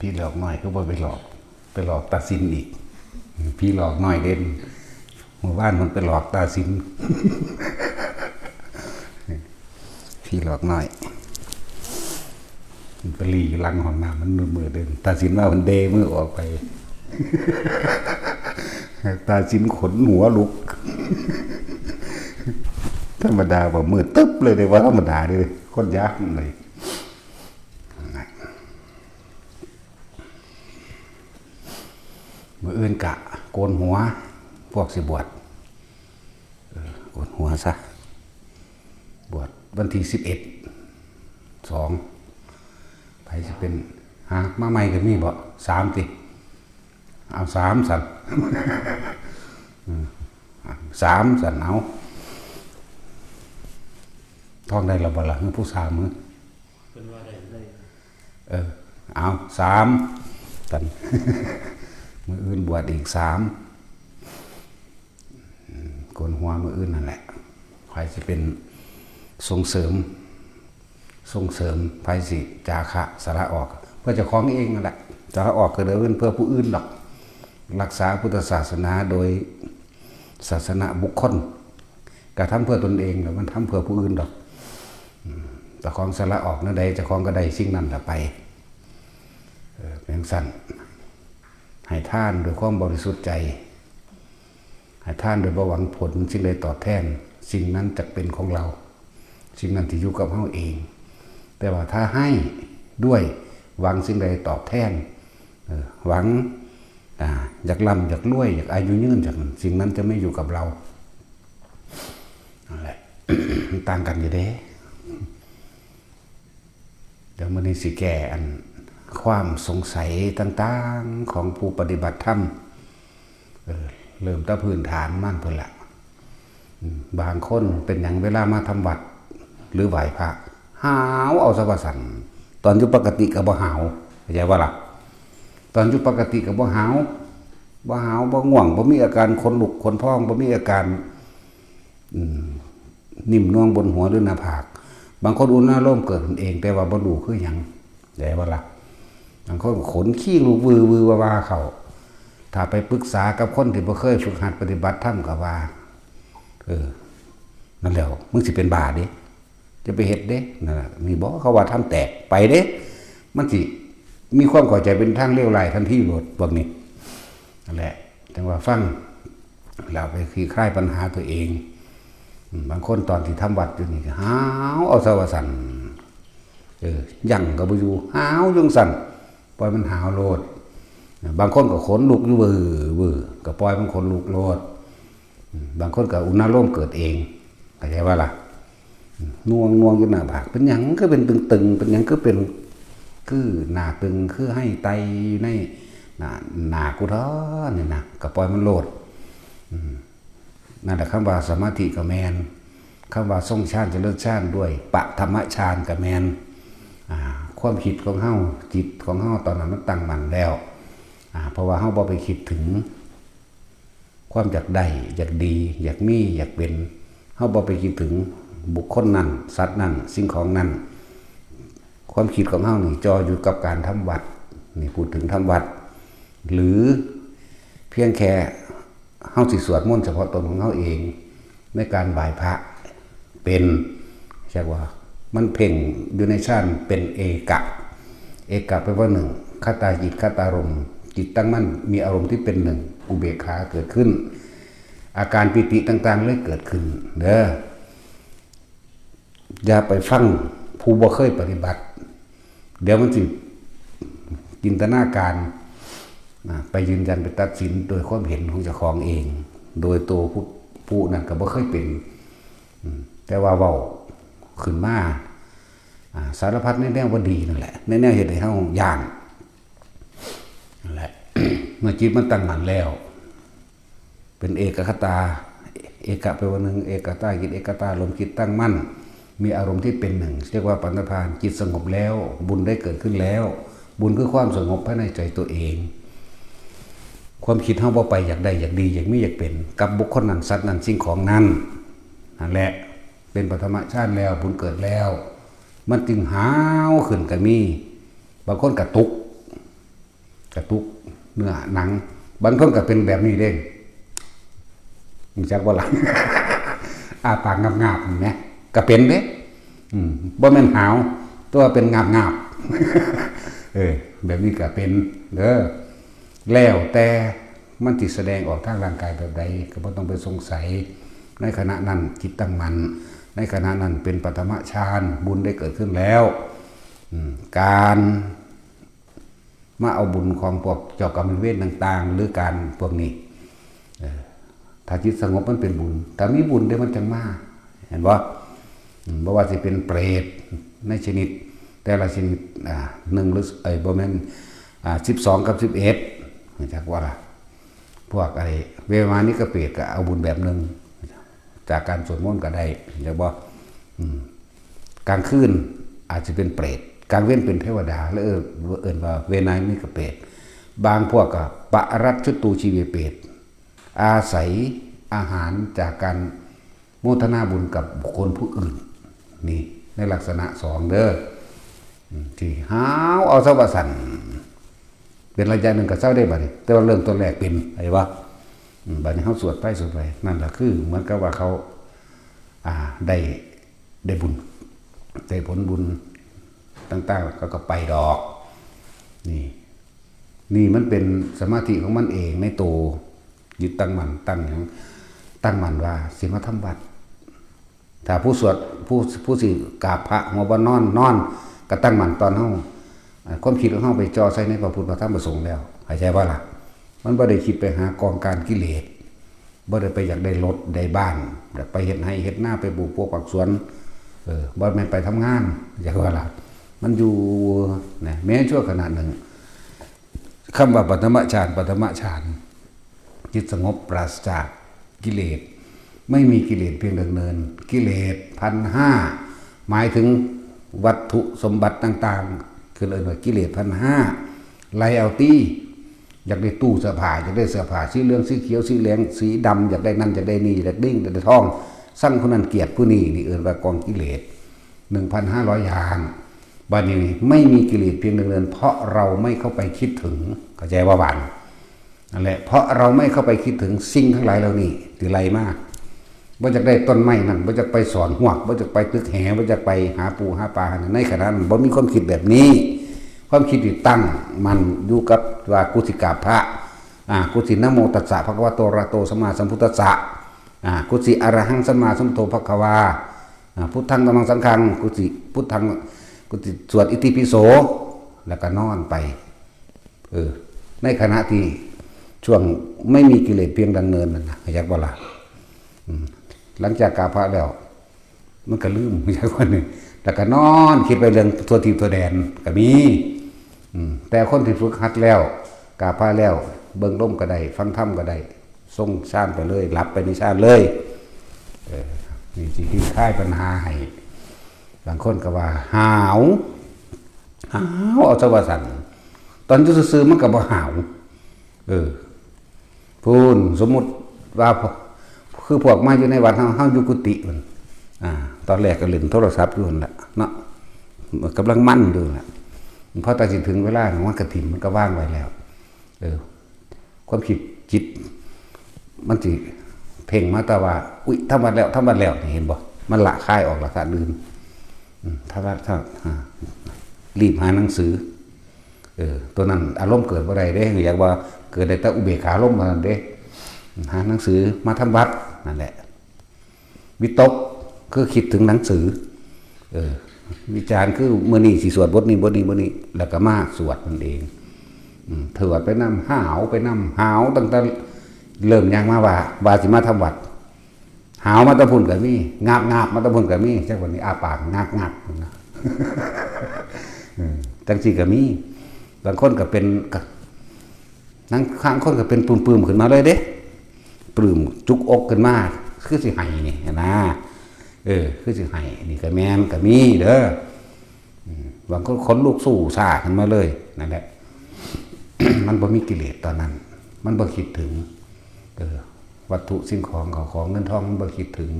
พี่หลอกน้อยก็บ่ไปหลอกตาสินอีกพี่หลอกน้อยเด่นหมู่บ้านมันไปหลอกตาสินพี่หลอกน้อยมันไปลีลังห้องน้ำมันมือเดินตาสินว่ามันเดมือออกไปตาสินขนหัวลุกธรรมดาแบบมือตึ๊บเลยว่าธรรมดาเลยคนยากเลยมืออื่นกะโกนหัวพวกสิบวชโกนหัวซะบวชวันที่11/2ไปจะเป็นมาใหม่ก็มีบ่3ติเอา3สั่น3สั่นเอาท่องได้ละบ่ล่ะผู้สาวมือเป็นว่าได้เอา3สั่นมืออื่นบวชอีก3โกนหัวมืออื่นนั่นแหละใครจะเป็นส่งเสริมไผสิจาคะสาระออกเพื่อจะคล้องเองนั่นแหละสาระออกก็เดินเพื่อผู้อื่นหรอกรักษาพุทธศาสนาโดยศาสนาบุคคลกระทำเพื่อตนเองแล้วมันทำเพื่อผู้อื่นหรอกแต่ของสาระออกนั่นใดจะคล้องก็ได้สิ่งนั้นละไปเป็นสั้นให้ท่านโดยความบริสุทธิ์ใจให้ท่านโดยบ่หวังผลสิ่งใดตอบแทนสิ่งนั้นจะเป็นของเราสิ่งนั้นที่อยู่กับเราเองแต่ว่าถ้าให้ด้วยหวังสิ่งใดตอบแทนหวังอยากร่ำอยากรวยอยากอายุยืนจากสิ่งนั้นจะไม่อยู่กับเราอะไร ต่างกันอยู่เด้เดี๋ยวมันนี้สิแก่อันความสงสัยต่างๆของผู้ปฏิบัติธรรมเริ่มตั้งพื้นฐานมั่นเพิ่นละบางคนเป็นอย่างเวลามาทำวัดหรือไหว้พระหาวเอาสวสันตอนอยู่ปกติกับบ่หาวเข้าใจว่าล่ะตอนอยู่ปกติกับบ่หาวบ่ง่วงบ่มีอาการขนลุกขนพองบ่มีอาการนิ่มนวลบนหัวหรือหน้าผากบางคนอุณหภูมิเกิดขึ้นเองแต่ว่าบ่รู้คือหยังเข้าใจว่าล่ะบางคนขนขี้ลูกวือว่าเขาถ้าไปปรึกษากับคนที่บ่เคยฝึกหัดปฏิบัติธรรมก็ว่านั่นแหละมึงสิเป็นบาดิจะไปเฮ็ดเด้นั่นน่ะมีบ่เขาว่าทำแตกไปเด้มันสิมีความเข้าใจเป็นทางเลี้ยวไหลทันทีโลดพวกนี้นั่นแหละจังว่าฟังเราไปคลี่คลายปัญหาตัวเองบางคนตอนที่ทำวัดอยู่นี่หาวเอาสวสันยั่งก็บ่อยู่หาวจงสั่นปล่อยมันหาวโลดบางคนก็ขนลุกอยู่วือก็ปล่อยมันขนลุกโลดบางคนก็อุณหภูมิเกิดเองเข้าใจว่าล่ะน่วงอยู่หน้าผากเป็นหยังก็เป็นตึงเป็นหยังก็เป็นคือหน้าตึงคือให้ไตในหน้ากูท้อนี่นะก็ปล่อยมันโลดนั่นแหละคำว่าสมาธิกับแมนคำว่าทรงฌานเจริญฌานด้วยปะธรรมฌานกับแมนความคิดของเฮาจิตของเฮาตอนนั้นมันตั้งมั่นแล้วเพราะว่าเฮาบ่ไปคิดถึงความอยากได้อยากดีอยากมีอยากเป็นเฮาบ่ไปคิดถึงบุคคลนั้นสัตว์นั้นสิ่งของนั้นความคิดของเฮานี่จออยู่กับการทำวัดนี่พูดถึงทำวัดหรือเพียงแค่เฮาสิสวดมนต์เฉพาะตนของเฮาเองในการไหว้พระเป็นใช่ว่ามันเพ่งอยู่ในฌานเป็นเอกะแปลว่าหนึ่งคตาจิตคตารมณ์จิตตั้งมั่นมีอารมณ์ที่เป็นหนึ่งอุเบกขาเกิดขึ้นอาการปิติต่างๆเลยเกิดขึ้นเด้ออย่าไปฟังผู้บ่เคยปฏิบัติเดี๋ยวมันสิจินตนาการไปยืนยันไปตัดสินโดยความเห็นของเจ้าของเองโดยตัวผู้นั้นก็บ่เคยเป็นแต่ว่าเว้าขึ้นมาสารพัดในแนวว่าดีนั่นแหละในแนวเฮ็ดให้เฮาย่านนั่นแหละ เมื่อจิตมันตั้งมั่นแล้วเป็นเอกคตาเอกะแปลว่าหนึ่งเอกตาจิตเอกตาลมจิตตั้งมั่นมีอารมณ์ที่เป็นหนึ่งเรียกว่าปัณฑานจิตสงบแล้วบุญได้เกิดขึ้นแล้วบุญคือความสงบภายในใจตัวเองความคิดเฮาบ่ไปอยากได้อยากดีอยากมีอยากเป็นกับบุคคลนั้นสัตว์นั้นสิ่งของนั้นนั่นแหละเป็นปฐมฌานแล้วบุญเกิดแล้วมันจึงหาวขึ้นก็มีบางคนก็ตุก กระตุกเนื้อหนังบางคนก็เป็นแบบนี้เด้มีจักบ่ล่ะ อาปากงาบๆเห็นไหมก็เป็นเด้บ่แม่นหาวตัวเป็นงาบแบบนี้ก็เป็นเด้อแล้วแต่มันติแสดงออกทางร่างกายแบบใดก็บ่ต้องไปสงสัยในขณะนั้นจิตตั้งมั่นในขณะนั้นเป็นปฐมฌานบุญได้เกิดขึ้นแล้วการมาเอาบุญของพวกเจ้ากรรมนายเวรต่างๆหรือการพวกนี้ถ้าจิตสงบมันเป็นบุญแต่มีบุญได้มันจังมากเห็นบ่บ่ว่าจะเป็นเปรตในชนิดแต่ละชนิดหนึ่งหรือบ่แม่น12กับ11จักว่าล่ะพวกเวมานิกเปรตก็เอาบุญแบบนึงจากการสวดมนต์ก็ได้จักบ่กลางคืนอาจจะเป็นเปรตกลางเว้นเป็นเทวดาแล้วเอิ้นว่าเวนานิกเปรตบางพวกก็ปรัชชุตูชีวเปรตอาศัยอาหารจากการโมทนาบุญกับบุคคลผู้อื่นนี่ในลักษณะ2เด้อที่หาวเอาซะว่าสั่นเป็นระยะหนึ่งก็เศร้าได้บัดนี้แต่ว่าเริ่มต้นแรกเป็นอะไรวะบัดนี้เฮาสวดไปนั่นแหละคือเหมือนกับว่าเขาได้บุญได้ผลบุญต่างๆก็ไปดอกนี่มันเป็นสมาธิของมันเองในตัวยึดตั้งมั่นตั้งมั่นว่าสิมาทำวัดถ้าผู้สวดผู้สิกราบพระหัวบ่นอนก็ตั้งมั่นตอนเฮาความคิดของเฮาไปจ่อใส่ในพระพุทธพระธรรมพระสงฆ์แล้วเข้าใจบ่ล่ะมันบ่ได้คิดไปหากองการกิเลสบ่ได้ไปอยากได้รถได้บ้านอยากไปเฮ็ดไร่เฮ็ดนาไปปลูกผักสวนบ่แม่นไปทำงานเข้าใจบ่ล่ะมันอยู่นะแม้ชั่วขณะหนึ่งคำว่าปฐมฌานจิตสงบปราศจากกิเลสไม่มีกิเลสเพียงเนินกิเลส 1,500 หมายถึงวัตถุสมบัติต่างๆคือเรียกว่ากิเลส 1,500 ไล่เอาตี้อยากได้ตู้เสื้อผ้าอยากได้เสื้อผ้าสีเหลืองสีเขียวสีเหลืองสีดำอยากได้นั่นอยากได้นี่อยากดิ้งอยากได้ทองสั่งคนนั้นเกลียดผู้นี้นี่เอิ้นว่ากองกิเลส 1,500 อย่างบัดนี้ไม่มีกิเลสเพียงเนินเพราะเราไม่เข้าไปคิดถึงเข้าใจว่าบัดนั่นแหละเพราะเราไม่เข้าไปคิดถึงสิ่งทั้งหลายเหล่านี้ที่ไรมากว่าจะได้ต้นไม้นั่นว่าจะไปสอนหวกว่าจะไปตึกแหว่าจะไปหาปูหาปลาในขณะนั้นบ่มีความคิดแบบนี้ความคิดที่ตั้งมันอยู่กับว่ากุสิกาพระกุสินะโมตัสสะภะคะวะโตอะระหะโตสัมมาสัมพุทธัสสะกุสิอะระหังสัมมาสัมพุทโธภะคะวาพุทธังธัมมังสังฆังกุสิพุทธังกุสิสวดอิติปิโสแล้วก็นอนไปในขณะที่ช่วงไม่มีกิเลสเพียงดังเนินนั่นนะอยากบ่ล่ะหลังจากกราบพระแล้วมันก็ลืมอย่างคนหนึ่งแต่ก็นอนคิดไปเรื่องทั่วทิพย์ทั่วแดนก็มีแต่คนที่ฝึกหัดแล้วกราบพระแล้วเบิ่งร่มก็ได้ฟังธรรมก็ได้ส่งฌานไปเลยหลับไปในฌานเลยนี่สิที่คลายปัญหาให้บางคนก็ว่าหาวเอาซะว่าสั่นตอนอยู่ซื่อๆมันก็บ่หาวพูนสมมุติว่าคือพวกมาอยู่ในวัดเฮาอยู่กุฏิมันตอนแรกก็เล่นโทรศัพท์อยู่นั่นแหละเนาะกำลังมั่นอยู่ล่ะพอตอนสิถึงเวลาของมันกฐินมันก็ว่างไว้แล้วความคิดจิตมันสิเพ่งมาแต่ว่าอุ๊ยทำบัดแล้วเห็นบ่มันละคายออกละค่ะลืมถ้ารีบหาหนังสือตัวนั้นอารมณ์เกิดบ่ได้เด้อยากว่าเกิดได้แต่อุเบกขาอารมณ์มาเด้หาหนังสือมาทำวัดนั่นแหละวิตกคือคิดถึงหนังสือวิจารณ์คือมื้อนี้สิสวดบทนี้แล้วก็มาสวดนั่นเองถวดไปนำหาวไปนำหาวตั้งแต่เริ่มยังมาว่าสิมาทำวัดหาวมาตะพุ่นก็มีงาบมาตะพุ่นก็มีจักวันนี้อาปากงาบนะจังซี่ก็มีบางคนก็เป็นนั่งข้างคนก็เป็นปื้มๆขึ้นมาเลยเด้ปลื้มจุกอกขึ้นมาคือสิให้นี่นะคือสิให้นี่ก็แม่นก็มีเด้อบางคนขนลูกสู้ซ่าขึ้นมาเลยนั่นแหละ มันบ่มีกิเลสตอนนั้นมันบ่คิดถึงวัตถุสิ่งของเงินทองมันบ่คิดถึง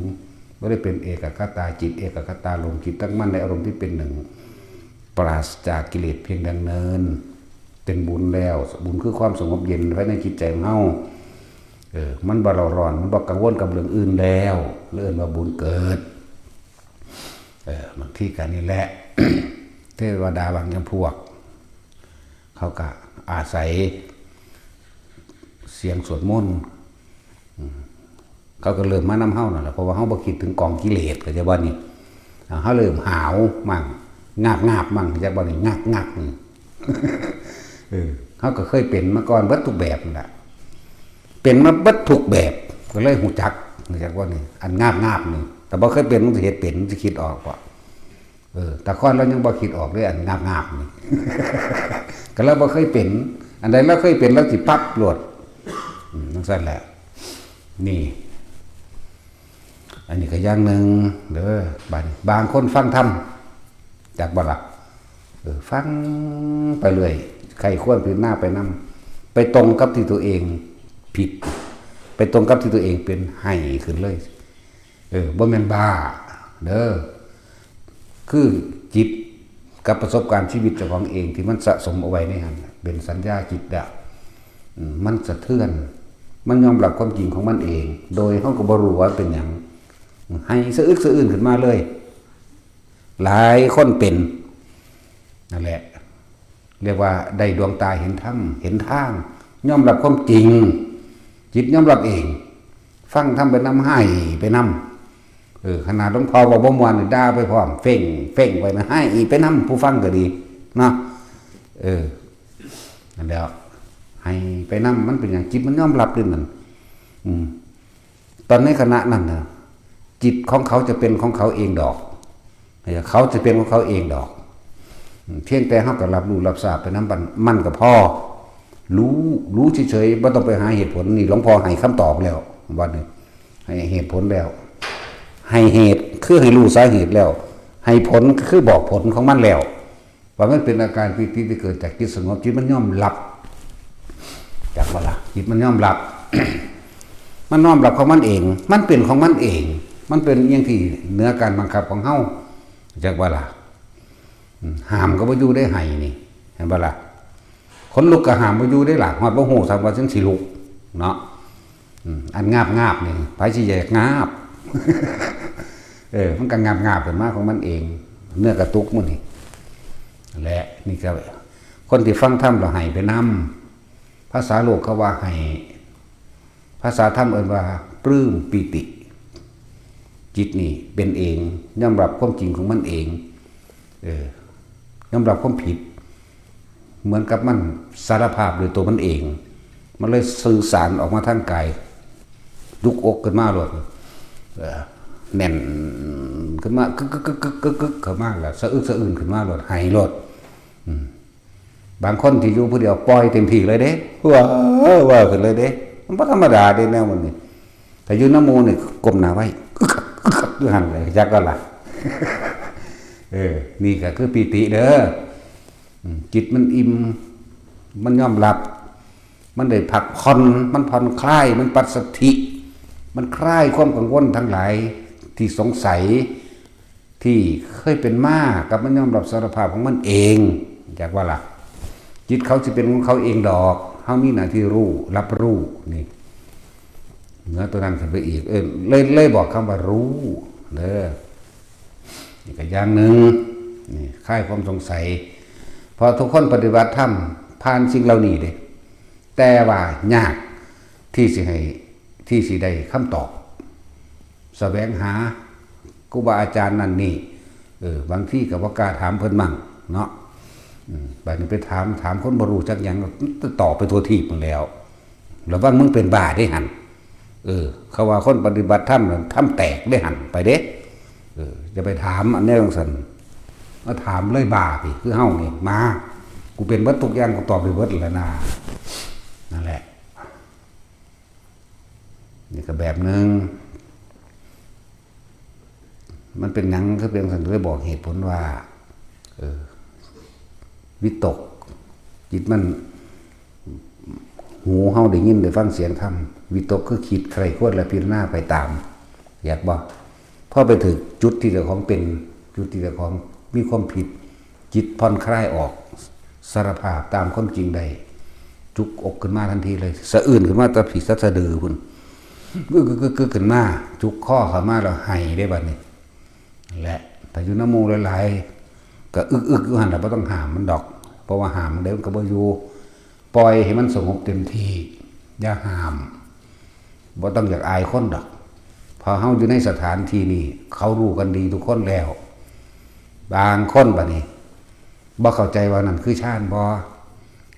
บ่ได้เป็นเอกคตาจิตเอกคตาลมจิตตั้งมั่นในอารมณ์ที่เป็นหนึ่งปราศจากกิเลสเพียงดังเนินเ เป็นบุญแล้วบุญคือความสงบเย็นไว้ในจิตใจของเฮามันบ่ร้อนมันบ่กังวลกับเรื่องอื่นแล้วเรื่องว่าบุญเกิดบางทีกันนี่แหละ เทวดาบางจำพวกเขาก็อาศัยเสียงสวดมนต์เขาก็เริ่มมานำเฮานั่นแหละเพราะว่าเฮาบ่คิดถึงกองกิเลสก็จะบ่นี่เฮาเริ่มหาวมั่งงาบมั่งจะบ่นี่งักนี่เขาก็เคยเป็นมาก่อนเบิดทุกแบบนั่นแหละเป็นมาเบิดทุกแบบก็เลยหูจักว่านี่อันงาบนี่แต่บ่เคยเป็นมันสิเฮ็ดเป็นมันสิคิดออกป่ะแต่ก่อนเรายังบ่คิดออกเลยอันงาบนี่ ก็เราบ่เคยเป็นอันใดเราเคยเป็นเราสิปั๊บโลดนั่นซั่นแหละนี่อันนี้ก็อย่างนึงเด้อบางคนฟังธรรมจากบ่ล่ะฟังไปเรื่อยใครควรพิจารณาไปนำไปตรงกับที่ตัวเองผิดไปตรงกับที่ตัวเองเป็นให้ขึ้นเลยบ่แม่นบ้าเด้อคือจิตกับประสบการณ์ชีวิตเจ้าของเองที่มันสะสมเอาไว้ในหันเป็นสัญญาจิตมันสะเทือนมันยอมรับความจริงของมันเองโดยเฮาก็บ่รู้ว่าเป็นหยังให้สะอึกสะอื้นขึ้นมาเลยหลายคนเป็นนั่นแหละเรียกว่าได้ดวงตาเห็นธรรมเห็นทางยอมรับความจริงจิตยอมรับเองฟังธรรมไปนำให้ไปนำขนาดหลวงพ่อบอกบ่ม่วนด่าไปพร้อมเฟ่งไว้นะให้อีไปนำผู้ฟังก็ดีเนาะนั่นแล้วให้ไปนำมันเป็นอย่างจิตมันยอมรับด้วยนั่นตอนในขณะนั้นนะจิตของเขาจะเป็นของเขาเองดอกเขาจะเป็นของเขาเองดอกเพียงแต่เขาก็รับรู้รับทราบไปน้ำมันกับพ่อรู้เฉยๆไม่ต้องไปหาเหตุผลนี่หลวงพ่อให้คำตอบแล้ววันนี้ให้เหตุผลแล้วให้เหตุคือให้รู้สาเหตุแล้วให้ผลคือบอกผลของมันแล้วว่ามันเป็นอาการปีติที่เกิดจากจิตสงบจิตมันย่อมหลับจากเวลาจิตมันย่อมหลับ มันน้อมรับของมันเองมันเป็นของมันเองมันเป็นอย่างที่เหนือการบังคับของเฮาจากเวลาห้ามก็บ่อยู่ได้ให้นี่เห็นบ่ล่ะคนลุกก็ห้ามบ่อยู่ได้หลักฮอดบ่ฮู้สักว่าจังสิลุกเนาะอันงาบนี่ไผสิแยกงาบ มันก็งาบขึ้นมาของมันเองเนื้อกระตุกมื้อนี่และนี่ก็คนที่ฟังธรรมแล้วให้ไปนำภาษาโลกเขาว่าให้ภาษาธรรมเอิ้นว่าปลื้มปิติจิตนี่เป็นเองยอมรับความจริงของมันเองยอมรับความผิดเหมือนกับมันสารภาพโดยตัวมันเองมันเลยสื่อสารออกมาทางกายลุกอกขึ้นมาหลดแน่นขึ้นมากึกขึ้นมาแล้วสะอึกสะอื้นขึ้นมาหลดหายหลดบางคนที่อยู่ผู้เดียวปล่อยเต็มที่เลยเด้ว่าขึ้นเลยเด้มันบ่ธรรมดาเด้แนวมันนี่แต่อยู่น้ำมูนี่ก้มหน้าไว้ด้วยหันเลยจักก็ล่ะนี่ก็คือปีติเด้อจิตมันอิ่มมันยอมรับมันได้พักผ่อนมันผ่อนคลายมันปัสสัทธิมันคลายความกังวลทั้งหลายที่สงสัยที่เคยเป็นมากับมันยอมรับสารภาพของมันเองจากว่าล่ะจิตเขาจะเป็นของเขาเองดอกเขามีหน้าที่รู้รับรู้นี่เนื้อตัวนั้นขึ้นไปอีกเลยบอกคำว่ารู้เด้อนี่ก็อย่างหนึ่งนี่คลายความสงสัยพอทุกคนปฏิบัติธรรมผ่านสิ่งเหล่านี้เด้แต่ว่ายากที่สิได้คำตอบแสวงหาครูบาอาจารย์นั่นนี่บางที่กับว่ากล้าถามเพิ่นมั่งเนาะบางทีไปถามคนบ่รู้จักหยังตอบไปทั่วทีหมดแล้วแล้วว่ามึงเป็นบ้าได้หันเขาว่าคนปฏิบัติธรรมทำแตกได้หันไปเด้จะไปถามอันนี้ต้องสั่นมาถามเลยบ้าพี่คือเฮ้านี่มากูเป็นเบิดทุกอย่างกูตอบไปเบิดแล้วนะนั่นแหละนี่ก็แบบนึงมันเป็นหนังคือเป็นสันได้บอกเหตุผลว่าวิตกจิตมันหูเฮาได้ยินได้ฟังเสียงธรรมวิตกคือคิดใครควรและพิจารณาไปตามอยากบอกพอไปถึงจุดที่เจ้าของเป็นจุดที่เจ้าของมีความผิดจิตผ่อนคลายออก สารภาพตามความจริงได้จุกอกขึ้นมาทันทีเลยสะอื้นขึ้นมาตะผีสะดือพุ่นกึกขึ้นมาจุกข้อเข้ามาแล้วให้ได้บัดนี้และแต่อยู่น้ำมูหลายๆก็อึกอยู่หันแต่บ่ต้องหามมันดอกเพราะว่าหามมันเดี๋ยวมันก็บ่อยู่ปล่อยให้มันสงบเต็มที่อย่าหามบ่ต้องอยากอายคนดอกพอเฮาอยู่ในสถานที่นี้เขารู้กันดีทุกคนแล้วบางคนบัดนี้บ่เข้าใจว่านั่นคือชาญบ่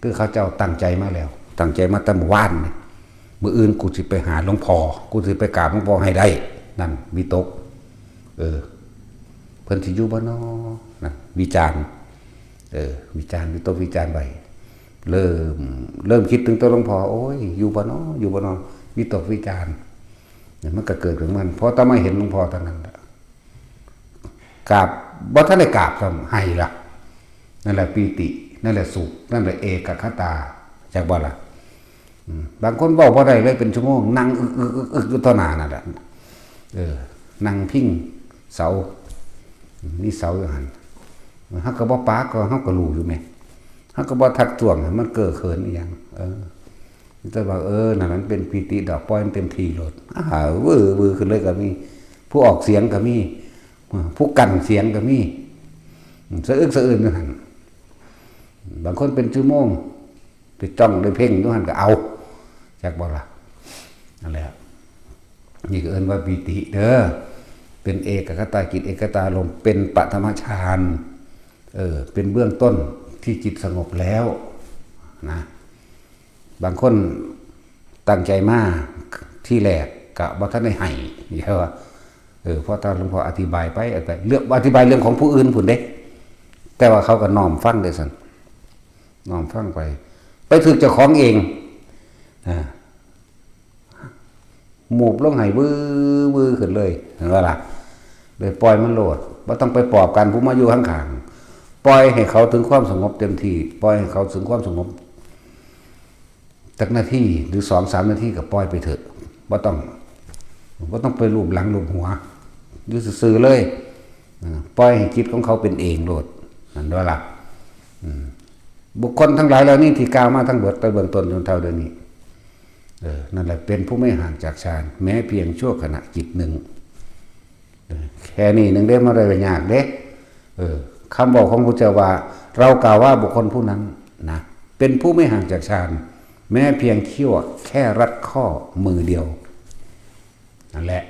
คือเขาเจ้าตั้งใจมาแล้วตั้งใจมาตั้งว่านมื้ออื่นกูสิไปหาหลวงพ่อกูสิไปกราบหลวงพ่อให้ได้นั่นวิตกเพิ่นสิอยู่บ่น้อนั่นวิจารณ์วิจารณ์วิตกวิจารณ์ไว้เริ่มคิดถึงตัวหลวงพ่อโอ้ยอยู่บ่น้ออยู่บ่น้อวิตกวิจารณ์เนี่ยมันก็เกิดขึ้นมันพอตอนมาเห็นหลวงพ่อตอนนั้นกราบบ่ทันได้กราบซ้ำให้ล่ะนั่นแหละปีตินั่นแหละสุขนั่นแหละเอกคตาจากบ่ล่ะบางคนเว้าบ่ได้เลยเป็นชั่วโมงนั่งอึกอยู่ต่อหน้านั่นแหละนั่งพิงเสานี่เสาอยู่หั่นเฮาก็บ่ปากก็เฮาก็รู้อยู่แม่เฮาก็บ่ทักท้วงมันเก้อเขินอีหยังแต่ว่านั่นมันเป็นปีติดอกปล่อยมันเต็มที่โลดวือขึ้นเลยก็มีผู้ออกเสียงก็มีผู้กั้นเสียงก็มีสะอึกสะอื้นอยู่หั่นบางคนเป็นชั่วโมงไปจ้องได้เพ่งอยู่หั่นก็เอาจักบ่ล่ะนั่นแหละนี่ก็เอิ้นว่าปีติเด้อเป็นเอกคตาจิตเอกคตาลมเป็นปฐมฌานเป็นเบื้องต้นที่จิตสงบแล้วนะบางคนตั้งใจมากที่แรกกะบ่ทันได้ให้ใช่ป่ะเพราะถ้าหลวงพ่ออธิบายไปเรื่องอธิบายเรื่องของผู้อื่นพุ่นเด้แต่ว่าเขาก็น้อมฟังได้ซั่นน้อมฟังไปถึกเจ้าของเองหมูบลงให้วื้อขึ้นเลยเห็นว่าล่ะเลยปล่อยมันโลดบ่ต้องไปปอบกันผู้มาอยู่ข้างๆปล่อยให้เขาถึงความสงบเต็มที่ปล่อยให้เขาถึงความสงบสักนาทีหรือ 2-3 นาทีก็ปล่อยไปเถอะบ่ต้องไปรูปหลังรูปหัวอยู่ซื่อๆเลยปล่อยให้จิตของเขาเป็นเองโลดนั่นว่าล่ะบุคคลทั้งหลายเหล่านี้ที่กล่าวมาทั้งเบิดแต่เบื้องต้นจนเท่าเดี๋ยวนี้นั่นแหละเป็นผู้ไม่ห่างจากฌานแม้เพียงชั่วขณะจิตหนึ่งแค่นี้นึงได้มาได้ยากเด้คำบอกของพระเจ้าว่าเรากล่าวว่าบุคคลผู้นั้นนะเป็นผู้ไม่ห่างจากฌานแม้เพียงเขี้ยวแค่รัดข้อมือเดียวนั่นแหละ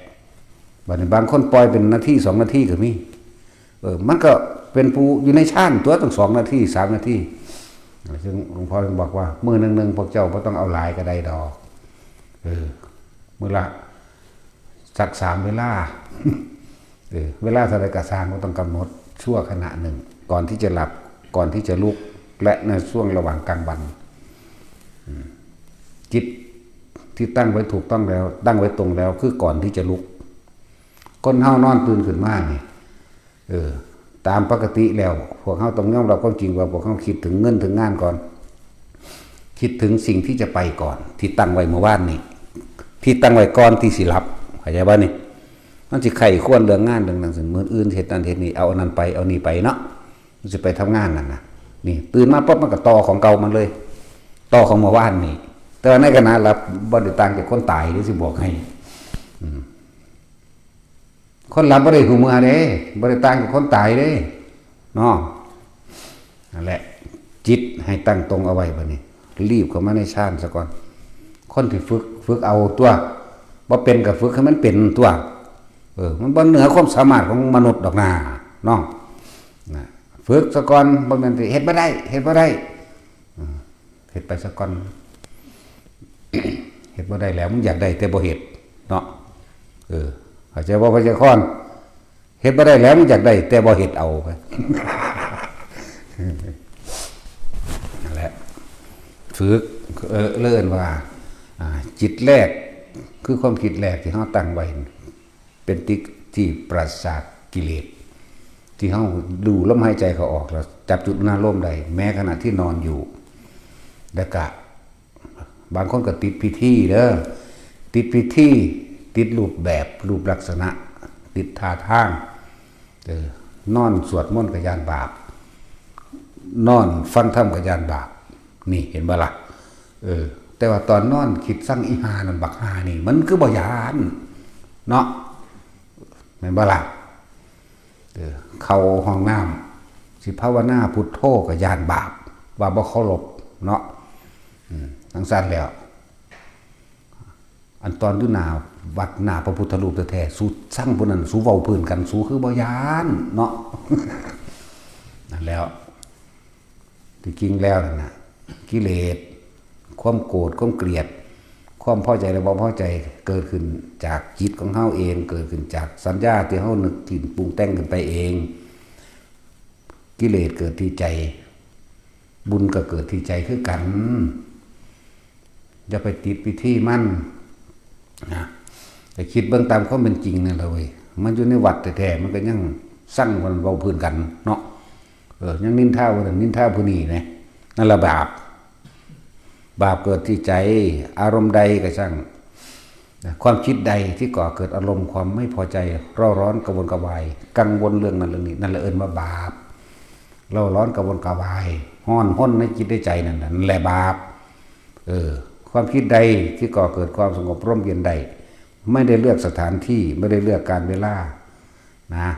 บางคนปล่อยเป็นนาที2 นาทีก็มีมันก็เป็นผู้อยู่ในฌานตัวตั้ง2 นาที3 นาทีซึ่งหลวงพ่อบอกว่ามื้อนึงพวกเจ้าบ่ต้องเอาหลายก็ได้ดอกมื้อละสัก3 เวลาเวลาเท่าใดก็สร้างบ่ต้องกำหนดชั่วขณะหนึ่งก่อนที่จะหลับก่อนที่จะลุกและในช่วงระหว่างกลางวันจิตที่ตั้งไว้ถูกต้องแล้วตั้งไว้ตรงแล้วคือก่อนที่จะลุกคนเฮานอนตื่นขึ้นมานี่ตามปกติแล้วพวกเฮาต้องยอมรับความจริงว่าพวกเฮาคิดถึงเงินถึงงานก่อนคิดถึงสิ่งที่จะไปก่อนที่ตั้งไว้เมื่อวานนี้ที่ตั้งไว้ก่อนที่สิหลับเข้าใจบ่นี่มันสิไข้ควรเรื่องงานเรื่องนั้นสิ่งมื้ออื่นเฮ็ดนั่นเฮ็ดนี่เอาอันนั้นไปเอานี่ไปเนาะมันสิไปทำงานนั่นน่ะนี่ตื่นมาปั๊บมันก็ต่อของเก่ามันเลยต่อของเมื่อวานนี่แต่ว่าในขณะหลับบ่ได้ต่างจากคนตายนี่สิบอกให้คนหลับบ่ได้หูเมื่อเด้บ่ได้ต่างจากคนตายเด้เนาะนั่นแหละจิตให้ตั้งตรงเอาไว้บัดนี้รีบเข้ามาในฌานซะก่อนคนที่ฝึกเอาตัวบ่เป็นก็ฝึกให้มันเป็นตัวมันบ่เหนือความสามารถของมนุษย์ดอกนาเนาะฝึกซะก่อนบ่แม่นสิเฮ็ดบ่ได้เฮ็ดไปซะก่อนเฮ็ดบ่ได้แล้วมึงอยากได้แต่บ่เฮ็ดเนาะเข้าใจบ่พระเจ้าคอนเฮ็ดบ่ได้แล้วมึงอยากได้แต่บ่เฮ็ดเอาไปนั่นแหละฝึกเลิ่นว่าจิตแรกคือความคิดแรกที่เฮาตั้งไว้เป็นติ๊กที่ปราศจากกิเลสที่เฮาดูลมหายใจเขาออกแล้วจับจุดหน้าลมได้แม้ขณะที่นอนอยู่แล้วก็บางคนก็ติดพิธีเด้อติดพิธีติดรูปแบบรูปลักษณะติดท่าทางนอนสวดมนต์กับยานบาป นอนฟังธรรมกับยานบาปนี่เห็นบ่ล่ะแต่ว่าตอนนอนคิดสั่งอีหานั่นบักหานี่มันคือบ่ยานเนาะแม่นบ่ล่ะเข้าห้องน้ำสิภาวนาพุทโธกับยานบาปว่าบ่เคารพเนาะทั้งสั้นแล้วอันตอนอยู่หน้าวัดหน้าพระพุทธรูปแท้ๆสู้สั่งผู้นั้นสู้เว้าพื้นกันสู้คือบ่ยานเนาะ นั่นแล้วที่จริงแล้วนะกิเลสความโกรธความเกลียดความพอใจและบ่พอใจเกิดขึ้นจากจิตของเฮาเองเกิดขึ้นจากสัญญาที่เฮานึกถึงปรุงแต่งขึ้นไปเองกิเลสเกิดที่ใจบุญก็เกิดที่ใจคือกันอย่าไปติดพิธีมันนะแต่คิดเบื้องตามความเป็นจริงนั่นแหละเว้ยมันอยู่ในวัดแท้ๆมันก็ยังสั่งมันเว้าพื้นกันเนาะยังนินทาว่านินทาผู้นี้นะนั่นละบาปเกิดที่ใจอารมณ์ใดก็ช่างความคิดใดที่ก่อเกิดอารมณ์ความไม่พอใจเร่าร้อนกระวนกระวายกังวลเรื่องนั้นเรื่องนี้นั่นแหละเอิ้นว่าบาปเร่าร้อนกระวนกระวายห้นในจิตในใจนั่นแหละบาปความคิดใดที่ก่อเกิดความสงบร่มเย็นใดไม่ได้เลือกสถานที่ไม่ได้เลือกการเวลานะ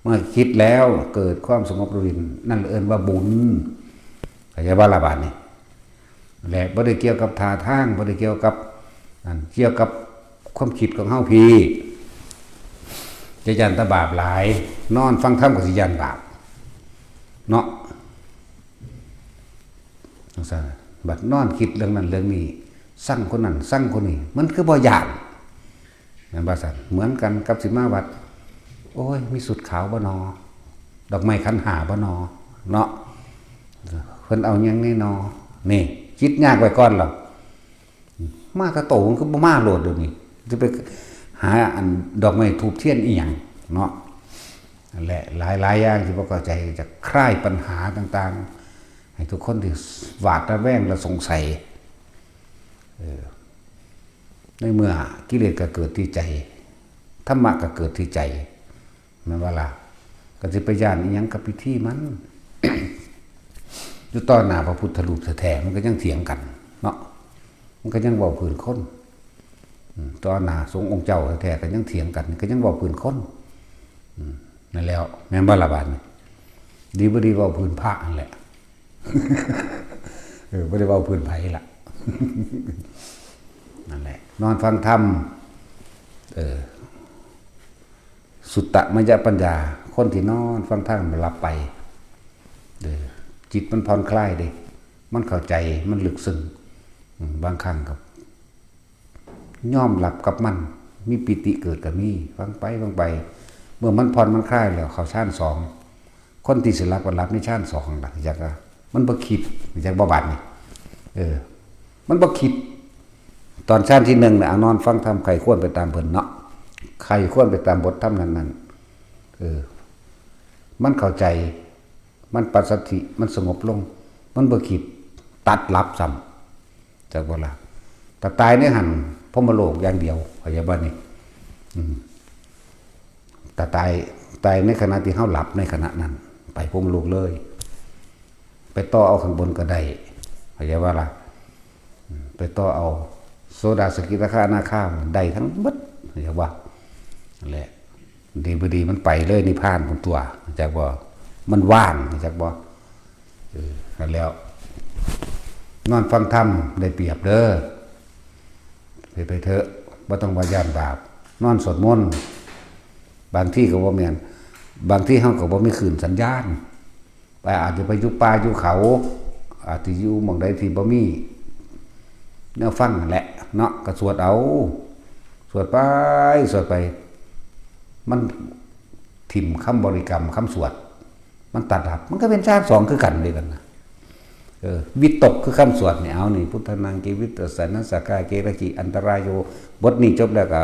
เมื่อคิดแล้วเกิดความสงบร่มเย็นนั่นเอิ้นว่าบุญเข้าใจบ่ล่ะบาดนี้แหละบ่ได้เกี่ยวกับท่าทางบ่ได้เกี่ยวกับเกี่ยวกับความคิดของเฮาพี่จะยันตะบาปหลายนอนฟังธรรมก็สิยันบาปเนาะจังซั่นบัดนอนคิดเรื่องนั้นเรื่องนี้สั่งคนนั้นสั่งคนนี้มันคือบ่ย่านนั่นว่าซั่นเหมือนกันกับสิมาวัดโอ้ยมีสุดขาวบ่นอดอกไม้ขันหาบ่นอเนาะเพิ่นเอาหยังแน่นอนี่คิดยากไว้ก่อนหรอกมาตะโตมันก็บ่มาโลดเดี๋ยวนี้จะไปหาอันดอกไม้ทูบเทียนอีหยังเนาะนั่นแหละหลายอย่างที่บ่เข้าใจจะคลายปัญหาต่างๆให้ทุกคนที่หวาดระแวงและสงสัยในเมื่อกิเลสก็เกิดที่ใจธรรมะก็เกิดที่ใจแม่นว่าล่ะก็สิไปย่านอีหยังกับพิธีมัน อยู่ต่อหน้าพระพุทธรูปแท้ๆมันก็ยังเถียงกันเนาะมันก็ยังเว้าพื้นคนต่อหน้าสงฆ์องค์เจ้าแท้ๆก็ยังเถียงกันก็ยังเว้าพื้นคนนั่นแล้วแม่นบ่ล่ะบาดนี้ดีบ่ดีเว้าพื้นพระนั่นแหละ บ่ได้เว้าพื้นไผล่ะ นั่นแหละนอนฟังธรรมสุตตมยปัญญาคนที่นอนฟังธรรมมันหลับไปจิตมันผ่อนคลายดิมันเข้าใจมันลึกซึ้งบางครั้งกับย่อมหลับกับมันมีปิติเกิดกับมีฟังไปเมื่อมันผ่อนมันคลายแล้วเข้าฌาน2คนที่สิหลับก็หลับในฌาน2ล่ะอยากว่ามันบ่คิดอยากบ่บัดนี่มันบ่คิดตอนฌานที่1น่ะนอนฟังธรรมใครควรไปตามเพิ่นเนาะใครควรไปตามบทธรรมนั้นมันเข้าใจมันปัสสัทธิมันสงบลงมันบ่คิดตัดลับซ้ำจากบ่ล่ะแต่ตายในหันพรหมโลกอย่างเดียวเข้าใจบ่นี่แต่ตายในขณะที่เฮาหลับในขณะนั้นไปพรหมโลกเลยไปต่อเอาข้างบนก็ได้เข้าใจบ่ล่ะไปต่อเอาโสดาสกิทาคาอนาคาได้ทั้งหมดเข้าใจบ่นั่นแหละดีบ่ดีมันไปเลยนิพพานของตัวจากบ่มันว่างจากบ่นั่นแล้วนอนฟังธรรมได้เปรียบเด้อไปเถอะบ่ต้องว่าย่านบาปนอนสวดมนต์บางที่ก็บ่แม่นบางที่เฮาก็บ่มีคลื่นสัญญาณไปอาจจะไปอยู่ป่าอยู่เขาอาจจะอยู่หม้องใดที่บ่มีแนวฟังนั่นแหละเนาะก็สวดเอาสวดไปมันถิ่มคำบริกรรมคำสวดมันตัดดับมันก็เป็นฌาน2คือกันเลยกันนะวิตกคือคำสวดเนี่ยเอานี่พุทธนังกิวิตสันนสกาเกรกิอันตรายโยบทนี้จบแล้วก็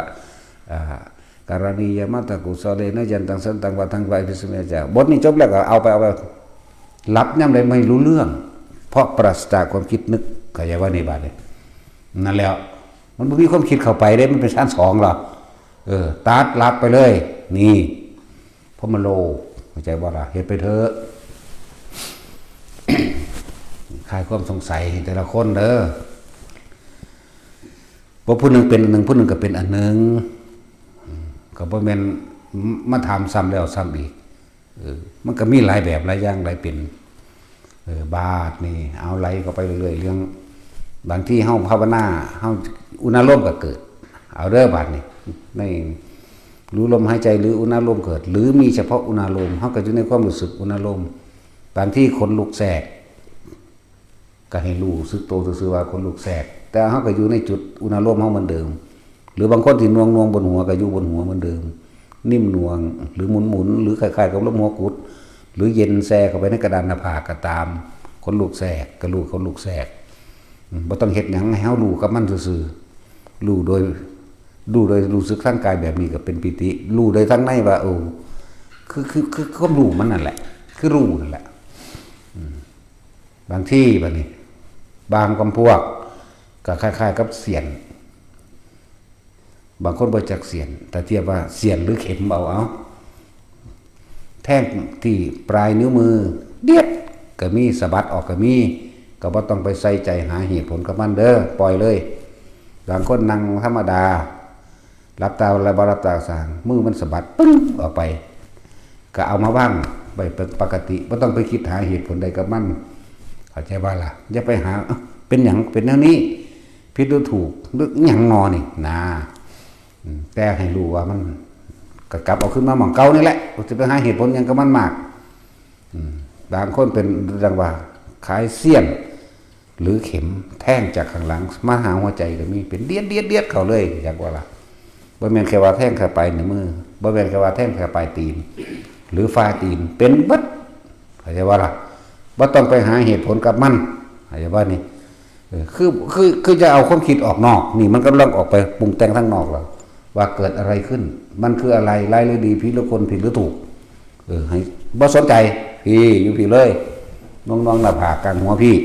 การณียมัตตกุศเลนะยันตังสันตังวะทังไวพิสเมจาบทนี้จบแล้วก็เอาไปรับย่ำใดไม่รู้เรื่องเพราะปราศจากความคิดนึกเข้าใจว่านี่บาดเลยนั่นแล้วมันบ่มีความคิดเข้าไปได้มันเป็นฌาน2หรอตัดรับไปเลยนี่พรหมโลกเข้าใจบ่ล่ะเฮ็ดไปเถอะ คลายความสงสัยแต่ละคนเด้อว่าผู้หนึ่งเป็นอันหนึ่งผู้หนึ่งก็เป็นอันหนึ่งก็บ่แม่นมาถามซ้ำแล้วซ้ำอีกมันก็มีหลายแบบหลายอย่างหลายเป็นบาทนี่เอาไหลก็ไปเรื่อยๆเรื่องบางที่เฮาภาวนาเฮาอุณาโลมก็เกิดเอาเด้อบาทนี่ในรู้ลมหายใจหรืออุณาโลมเกิดหรือมีเฉพาะอุณาโลมเฮาก็อยู่ในความรู้สึกอุณาโลมบางที่ขนลุกแทรกก็ให้รู้สึกโตซื่อๆว่าขนลุกแทรกแต่เฮาก็อยู่ในจุดอุณาโลมเฮาเหมือนเดิมหรือบางคนที่นวงบนหัวก็อยู่บนหัวเหมือนเดิมนิ่มนวงหรือหมุนหรือคล้ายๆกับลมหัวกุดหรือเย็นแทรกเข้าไปในกระดานหน้าผากก็ตามคนลูกแทรกก็รู้คนลูกแทรกบ่ต้องเฮ็ดหยังให้เฮารู้กับมันซื่อๆรู้โดยรู้สึกร่างกายแบบนี้ก็เป็นปิติรู้โดยทั้งในว่าคือความรู้มันนั่นแหละคือรู้นั่นแหละบางที่บัดนี้บางกำพวกก็คล้ายๆกับเสียนบางคนบ่จักเสียนแต่เทียบว่าเสียนหรือเข็มเอาแท่งที่ปลายนิ้วมือเดียดก็มีสะบัดออกก็มีก็บ่ต้องไปใส่ใจหาเหตุผลกับมันเด้อปล่อยเลยบางคนนั่งธรรมดารับตาแล้วบ่รับตาสางมือมันสะบัดปึ้งออกไปก็เอามาว่างไปเป็นปกติบ่ต้องไปคิดหาเหตุผลใดกับมันเข้าใจว่าล่ะอย่าไปหาเป็นหยังเป็นแนวนี้ผิดหรือถูกหรือหยังงอนี่นะแต่ให้รู้ว่ามันก็กลับเอาขึ้นมาหม่องเก่านี่แหละจะไปหาเหตุผลหยังกับมันมากบางคนเป็นดังว่าขายเสี้ยนหรือเข็มแท่งจากข้างหลังมาหาหัวใจก็มีเป็นเดียดเข้าเลยอย่างว่าล่ะบ่แม่นแค่ว่าแท่งแค่ปลายนิ้วมือบ่แม่นแค่ว่าแท่งแค่ปลายตีนหรือฝ่าตีนเป็นเบิดเข้าใจว่าล่ะบ่ต้องไปหาเหตุผลกับมันเข้าใจว่านี่คือจะเอาความคิดออกนอกนี่มันกำลังออกไปปรุงแต่งทั้งนอกแล้วว่าเกิดอะไรขึ้นมันคืออะไรร้ายหรือดีผิดหรือคนผิดหรือถูกให้บ่สนใจพี่อยู่พี่เลยน้องๆหน้าผากกลางหัวพี่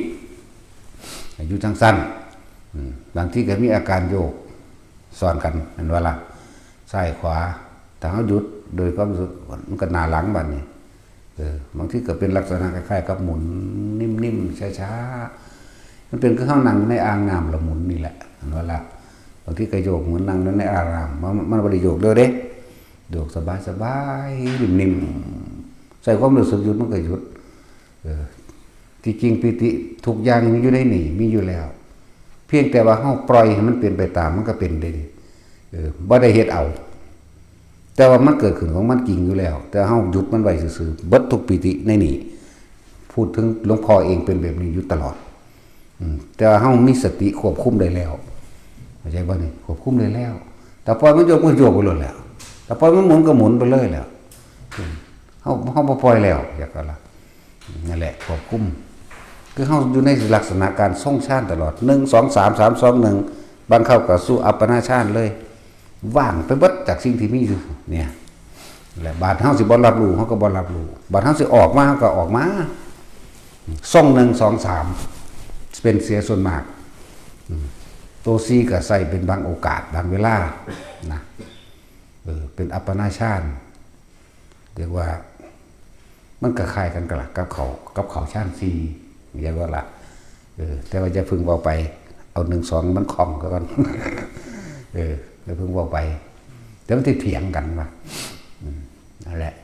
อยู่จังสั้นบางที่ก็มีอาการโยกซ้อนกันเห็นว่าล่ะซ้ายขวาถ้าเขาหยุดโดยความรู้สึกมันก็หน้าหลังบัดนี้บางที่ก็เป็นลักษณะคล้ายๆกับหมุนนิ่มๆช้าๆมันเป็นคือข้างนั่งในอ่างน้ำละหมุนนี่แหละเห็นว่าล่ะบางที่ก็โยกเหมือนนั่งในอารามมันบ่ได้โยกเด้อเด้โยกสบายๆนิ่มๆใส่ความรู้สึกหยุดมันก็หยุดที่จริงปิติทุกอย่างมีอยู่ในนี่มีอยู่แล้วเพียงแต่ว่าเฮาปล่อยให้มันเป็นไปตามมันก็เป็นได้บ่ได้เฮ็ดเอาแต่ว่ามันเกิดขึ้นของมันจริงอยู่แล้วแต่เฮาหยุดมันไว้ซื่อๆเบิดทุกปิติในนี่พูดถึงหลวงพ่อเองเป็นแบบนี้อยู่ตลอดแต่ว่าเฮามีสติควบคุมได้แล้วเข้าใจบ่นี่ควบคุมได้แล้วแต่ปล่อยมันโยกไปเลยแล้วแต่ปล่อยมันหมุนก็หมุนไปเลยแล้วเฮาบ่ปล่อยแล้วอยากก็ล่ะนั่นแหละควบคุมคือเฮาอยู่ในลักษณะการทรงฌานตลอด1 2 3 3 2 1บางเข้าก็สู่อัปปนาฌานเลยว่างไปเบิดจากสิ่งที่มีอยู่เนี่ยแหละบาดเฮาสิบ่รับรู้เฮาก็บ่รับรู้บาดเฮาสิออกมาเฮาก็ออกมาทรง1 2 3เป็นเสียส่วนมากตัวซีก็ใส่เป็นบางโอกาสบางเวลานะเป็นอัปปนาฌานเรียกว่ามันก็คล้ายกันกับเขาฌานซีเรียกว่าล่ะแต่ว่าจะพึงเว้าไปเอา1 2มันคล่องก็ก่อนจะพึงเว้าไปแต่มันที่เถียงกันว่านั่นแหละ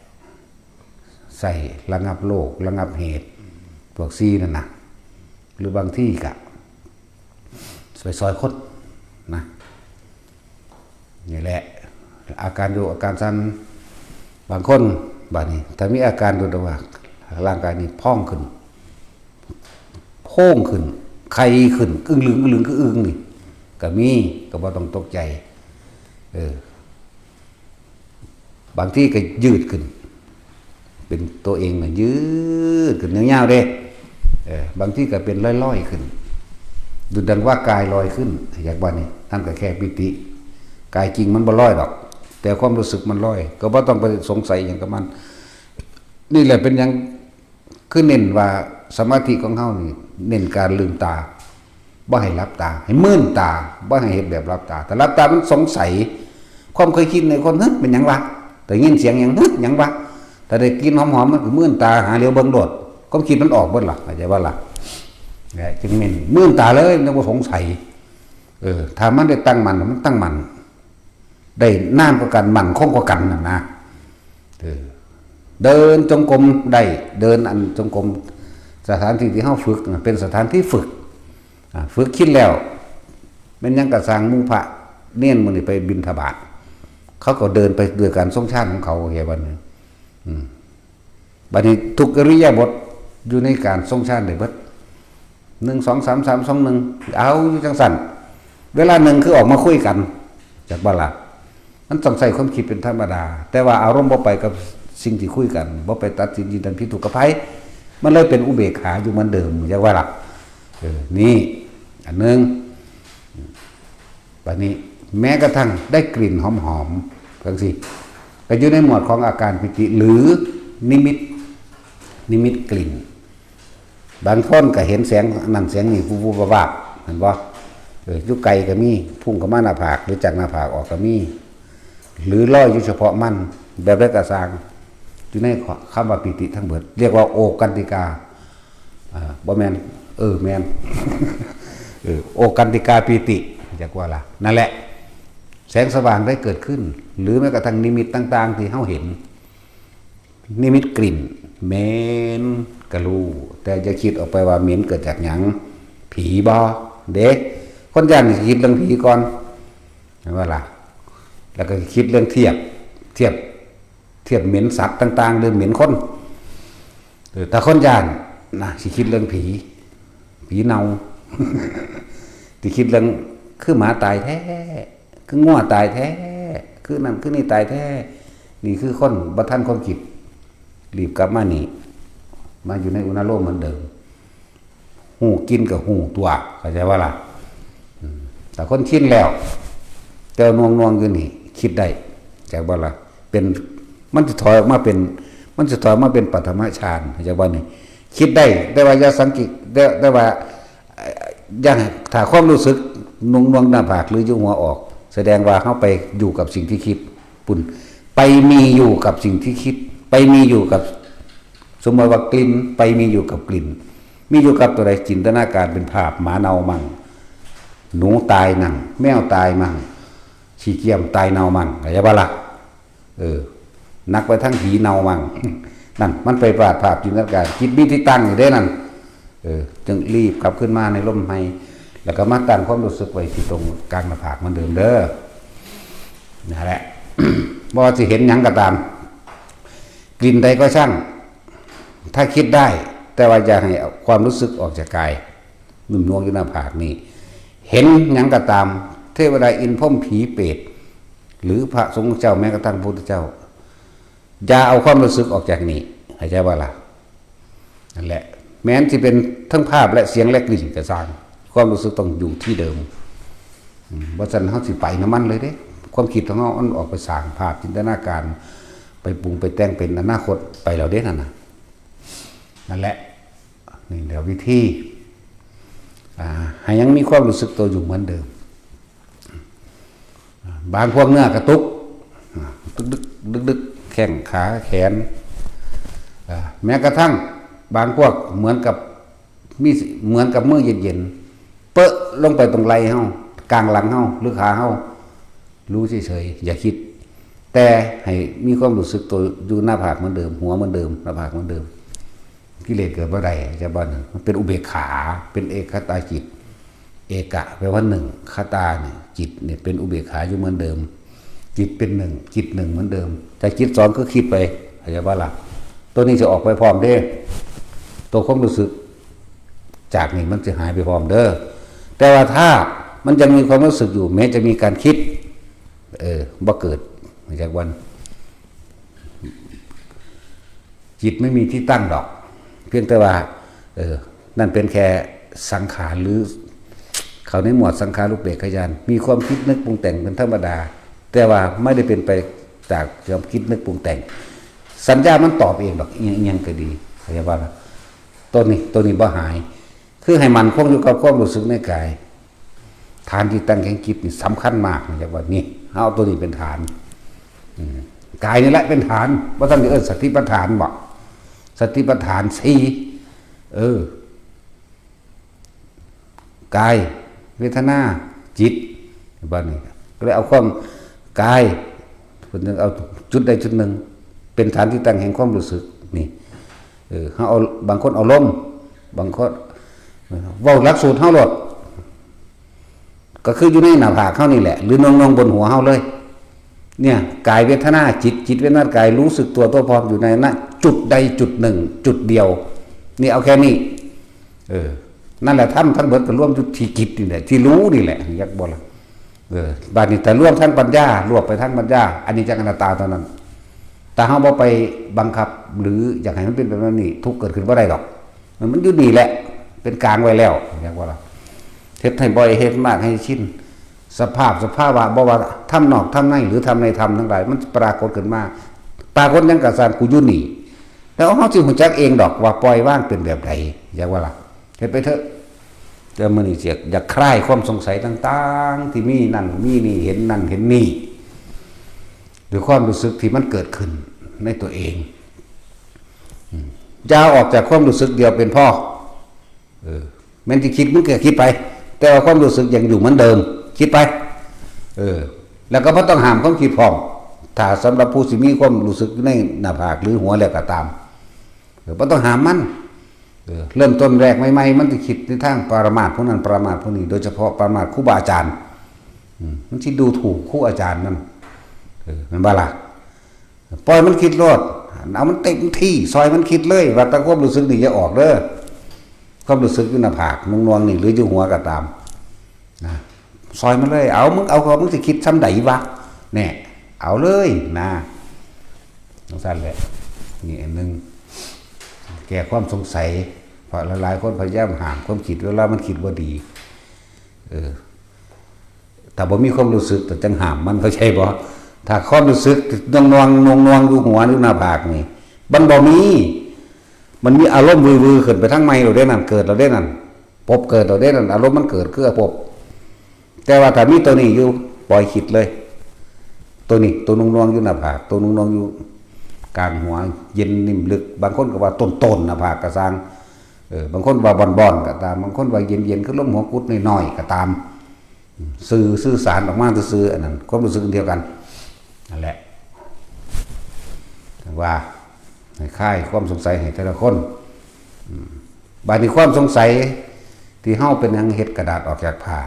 ใส่ระงับโลกระงับเหตุพวกซีนั่นน่ะหรือบางที่ก็ไปซอยคดนะนี่แหละอาการโยกอาการสั่นบางคนบาดนี้ถ้ามีอาการโดยว่าร่างกายนี้พองขึ้นโพ่งขึ้นไข้ขึ้นอึ้งลึงคืออึ้งนี่ก็มีก็บ่ต้องตกใจบางที่ก็ยืดขึ้นเป็นตัวเองน่ะยืดขึ้นยาวๆเด้บางที่ก็เป็นลอยๆขึ้นดูดังว่ากายลอยขึ้นอยากว่านี่นั่นก็แค่ปิติกายจริงมันบ่ลอยดอกแต่ความรู้สึกมันลอยก็บ่ต้องไปสงสัยอย่างกับมันนี่แหละเป็นอย่างคือเน้นว่าสมาธิของเฮานี่เน้นการลืมตาบ่ให้หลับตาให้มื่นตาบ่ให้เฮ็ดแบบหลับตาแต่หลับตามันสงสัยความเคยคิดในคนเป็นหยังวะแต่ยินเสียงหยังหยังวะแต่ได้กินหอมๆมันก็มื่นตาหาเหลียวเบิ่งโดดความคิดมันออกเบิดล่ะเข้าใจว่าล่ะ จึงเม่นมื่นตาเลยนึกว่าสงสัยถ้ามันได้ตั้งมันมันตั้งมันได้น้ำกว่ากันมันคงกว่ากันนะเดินจงกรมได้เดินอันจงกรมสถานที่ที่เขาฝึกเป็นสถานที่ฝึกคิดแล้วมันยังกระสร้างมุพระเน้นมันไปบิณฑบาตเขาก็เดินไปด้วยการทรงชาติของเขาเฮียวันนี้บัดนี้ทุกอริยบทอยู่ในการทรงชาติได้เบิด1 2 3 3 2 1เอาอยู่จังสั่นเวลาหนึ่งคือออกมาคุยกันจากบาลามันต้องใส่ความคิดเป็นธรรมดาแต่ว่าอารมณ์บ่ไปกับสิ่งที่คุยกันบ่ไปตัดสินยินดีผิดถูกกับไผมันเลยเป็นอุเบกขาอยู่เหมือนเดิมอย่างว่าล่ะนี่อันนึงบัดนี้แม้กระทั่งได้กลิ่นหอมๆจังซี่ก็อยู่ในหมวดของอาการปิติหรือนิมิตกลิ่นบางคนก็เห็นแสงนั่นแสงนี่วูบๆวาบๆเห็นบ่อยู่ไกลก็มีพุ่งเข้ามาหน้าผากหรือจากหน้าผากออกก็มีหรือลอยอยู่เฉพาะมันแบบได้กระสร้างอยู่ในคำว่าปิติทั้งเบิดเรียกว่าโอกันติกาบ่แม่นแม่นโอกันติกาปิติจักว่าล่ะนั่นแหละแสงสว่างได้เกิดขึ้นหรือแม้กระทั่งนิมิตต่างๆที่เฮาเห็นนิมิตกลิ่นเหม็นกะรู้แต่จะคิดออกไปว่าเหม็นเกิดจากหยังผีบ่เด็กคนย่านสิคิดเรื่องผีก่อนเห็นว่าล่ะแล้วก็คิดเรื่องเทียบเหม็นสัตว์ต่างๆหรือเหม็นคนแต่คนย่านนะสิคิดเรื่องผีเน่า ที่คิดเรื่องคือหมาตายแท้คืองัวตายแท้คือนั่นคือนี่ตายแท้นี่คือคนบ่ทันความคิดรีบกลับมานี่มาอยู่ในอุณโลมเหมือนเดิมหูกินกับหูตัวเข้าใจว่าล่ะแต่คนชินแล้วแต่นวงอยู่นี่คิดได้จากว่าล่ะเป็นมันจะถอยออกมาเป็นปฐมฌานเข้าใจว่านี่คิดได้แต่ว่าอย่าสังกิได้ว่าอย่างถ้าความรู้สึกนวงหน้าผากหรืออยู่หัวออกแสดงว่าเข้าไปอยู่กับสิ่งที่คิดปุ่นไปมีอยู่กับสิ่งที่คิดไปมีอยู่กับสมมติว่ากลิ่นไปมีอยู่กับกลิ่นมีอยู่กับตัวใดจินตนาการเป็นภาพหมาเน่ามั่งหนูตายนั่งแมวตายมั่งชีเกียมตายเน่ามั่งอะไรบ้าล่ะนักไปทั้งผีเน่ามั่งนั่นมันไปปราดภาพจินตนาการคิดมีที่ตั้งอยู่ได้นั่นจึงรีบกลับขึ้นมาในร่มไม้แล้วก็มาตั้งความรู้สึกไว้ที่ตรงกลางหน้าผากมันเดิมเด้อนั่นแหละ ว่าจะเห็นหยังก็ตามกลิ่นใดก็ช่างถ้าคิดได้แต่ว่าอย่าให้ความรู้สึกออกจากกายนุ่มนวลอยู่หน้าผากนี่เห็นหยังก็ตามเทวดาอินพรหมผีเปรตหรือพระสงฆ์เจ้าแม้กระทั่งพระพุทธเจ้าอย่าเอาความรู้สึกออกจากนี่เข้าใจว่าล่ะนั่นแหละแม้นที่เป็นทั้งภาพและเสียงและกลิ่นจะสร้างความรู้สึกต้องอยู่ที่เดิมว่าฉันเขาสิไปน้ำมันเลยเด้ความคิดของเขาอันออกไปสร้างภาพจินตนาการไปปรุงไปแต่งเป็นอนาคตไปแล้วเด้นั่นแหละนี่เดี๋ยววิธีให้ยังมีความรู้สึกตัวอยู่เหมือนเดิมบางพวกเนื้อกระตุกดึกแข้งขาแขนแม้กระทั่งบางพวกเหมือนกับมือเย็นๆเปะลงไปตรงไหล่เฮากลางหลังเฮาหรือขาเฮารู้เฉยๆอย่าคิดแต่ให้มีความรู้สึกตัวอยู่หน้าผากเหมือนเดิมหัวเหมือนเดิมหน้าผากเหมือนเดิมกิเลสเกิดเมื่อใดจะบ้านมันเป็นอุเบกขาเป็นเอกคตาจิตเอกะแปลว่าหนึ่งคตาเนี่ยจิตเนี่ยเป็นอุเบกขาอยู่เหมือนเดิมจิตเป็นหนึ่งจิตหนึ่งเหมือนเดิมแต่จิตสองก็คิดไปเข้าใจว่าล่ะตัวนี้จะออกไปพร้อมเด้ตัวความรู้สึกจากนี้มันจะหายไปพร้อมเด้อแต่ว่าถ้ามันยังมีความรู้สึกอยู่แม้จะมีการคิดบ่เกิดจากวันจิตไม่มีที่ตั้งดอกเพียงแต่ว่านั่นเป็นแค่สังขารหรือเขาในหมวดสังขารุปเบกขญาณมีความคิดนึกปรุงแต่งเป็นธรรมดาแต่ว่าไม่ได้เป็นไปจากความคิดนึกปรุงแต่งสัญญามันตอบเองดอกยังก็ดีเข้าใจว่าตัวนี้บ่หายคือให้มันคงอยู่กับความรู้สึกในกายฐานที่ตั้งแห่งจิตนี่สำคัญมากจากว่านี่เอาตัวนี้เป็นฐานกายนี่แหละเป็นฐานว่าท่านสติปัฏฐานบอกสติปัฏฐาน4 กายเวทนาจิตบ้านนี้ก็เลยเอาความกายคนนึงเอาจุดใดจุดหนึ่งเป็นฐานที่ตั้งแห่งความรู้สึกนี่เขาเอาบางคนเอาลมบางคนเว้าหลักสูตรเฮาโลดก็คืออยู่ในหน้าผากเฮานี่แหละหรือนองๆบนหัวเฮาเลยเนี่ยกายเวทนาจิตเวทนากายรู้สึกตัวพร้อมอยู่ในนั้นจุดใดจุดหนึ่งจุดเดียวนี่เอาแค่นี้นั่นแหละทั้งเบิดก็ร่วมอยู่ที่จิตนี่แหละที่รู้นี่แหละยักบ่ล่ะบาดนี้แต่ร่วมทั้งปัญญารวบไปทั้งปัญญาอันนี้จักอนัตตาเท่านั้นแต่เฮาบ่ไปบังคับหรืออยากให้มันเป็นแบบนั้นนี่ทุกข์เกิดขึ้นบ่ได้ดอกมันอยู่นี่แหละเป็นกลางไว้แล้วยักบ่ล่ะเฮ็ดให้บ่อยเฮ็ดมากให้ชินสภาวะบ่ว่าทำนอกทำในหรือทำในธรรมทั้งหลายมันปรากฏขึ้นมาปรากฏยังกะซานกูอยู่นี่แล้วเฮาสิรู้จักเองดอกว่าปล่อยว่างเป็นแบบใดยักว่าล่ะเฮ็ดไปเถอะเดี๋ยวมื้อนี้สิอยากคลายความสงสัยต่างๆที่มีนั่นมีนี่เห็นนั่นเห็นนี่หรือความรู้สึกที่มันเกิดขึ้นในตัวเองอย่าออกจากความรู้สึกเดียวเป็นพ่อแม้นที่คิดมึงก็คิดไปแต่ว่าความรู้สึกยังอยู่เหมือนเดิมคิดไปแล้วก็บ่ต้องห้ามความคิดพร้อมถ้าสำหรับผู้สิมีความรู้สึกในหน้าผากหรือหัวแล้วก็ตามบ่ต้องห้ามมันเริ่มต้นแรกใหม่ๆมันสิคิดในทางปรามาสพวกนั้นปรามาสพวกนี้โดยเฉพาะปรามาสครูบาอาจารย์มันสิดูถูกครูอาจารย์นั่นมันบ่ล่ะปล่อยมันคิดโลดเอามันเต็มที่ซอยมันคิดเลยว่าแต่ความรู้สึกนี่อย่าออกเด้อความรู้สึกอยู่หน้าผากนวงๆนี่หรืออยู่หัวก็ตามนะซอยมันเลยเอามึงสิคิดซ้ำใดวะแน่เอาเลยนะต้องสั้นแหละนี่อันนึงแก้ความสงสัยเพราะหลายๆคนพยายามห่างความคิดเวลามันคิดว่าดีแต่บ่มีความรู้สึกแต่จังห้ามมันเข้าใจบ่ถ้าความรู้สึกนวงอยู่หัวอยู่หน้าผากนี่มันบ่มีมันมีอารมณ์วือขึ้นไปทั้งไม้เราได้นั่นเกิดเราได้นั่นพบเกิดเราได้นั่นอารมณ์มันเกิดคือพบแต่ว่าถ้ามีตัวนี้อยู่ปล่อยคิดเลยตัวนี้ตัวนวงอยู่หน้าผากตัวนวงอยู่กลางหัวเย็นนิ่มลึกบางคนก็ว่าต้นหน้าผากก็สร้างบางคนว่าบอนก็ตามบางคนว่าเย็นคือลมหัวกุดน้อยๆก็ตามสื่อสารออกมาซื่ออันนั้นความรู้สึกเดียวกันนั่นแหละว่าให้คลายความสงสัยให้แต่ละคนบางทีความสงสัยที่เฮาเป็นหยังเฮ็ดกระดาษออกจากผ้า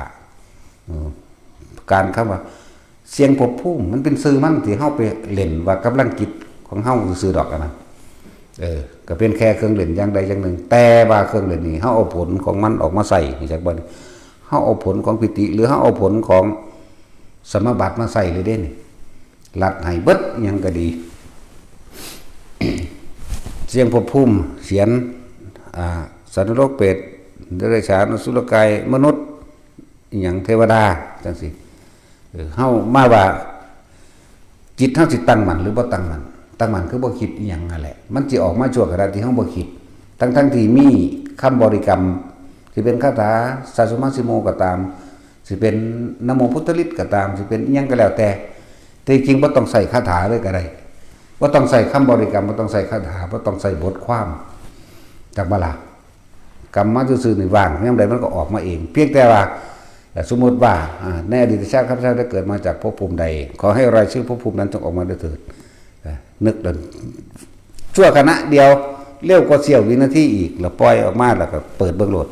การคำว่าเสียงภพภูมิมันเป็นสื่อมันที่เฮาไปเล่นว่ากำลังจิตของเฮาซื่อดอกนะก็เป็นแค่เครื่องเล่นอย่างใดอย่างหนึ่งแต่ว่าเครื่องเล่นนี้เฮาเอาผลของมันออกมาใส่จากบ่เฮาเอาผลของปิติหรือเฮาเอาผลของสมบัติมาใส่เลยเด้นี่ลัดให้เบิดหยังก็ดีเสียงภพภูมิเสียงสัตว์นรกเปรตเดรัจฉานอสุรกายมนุษย์อย่างเทวดาจังสิเฮามาว่าจิตเฮาสิตั้งมั่นหรือบ่ตั้งมั่นคือบ่คิดอีหยังนั่นแหละมันสิออกมาชั่วขณะที่เฮาบ่คิดทั้งที่มีคำบริกรรมสิเป็นคาถาสัสสุมาสิโมก็ตามสิเป็นนะโมพุทธฤทธิ์ก็ตามสิเป็นอีหยังก็แล้วแต่จริงๆบ่ต้องใส่คาถาเลยก็ได้บ่ต้องใส่คำบริกรรมบ่ต้องใส่คาถาบ่ต้องใส่บทความจากบ่ล่ะกรรมมาซื่อๆนี่ว่างยามใดมันก็ออกมาเองเพียงแต่ว่าสมมติว่าในอดีตชาติข้าพเจ้าได้เกิดมาจากภพภูมิใดขอให้รายชื่อภพภูมินั้นจงออกมาด้วยเถิดนึกเดินชั่วขณะเดียวเร็วกว่าเสี้ยววินาทีอีกแล้วปล่อยออกมาแล้วก็เปิดเบิ่งโหลด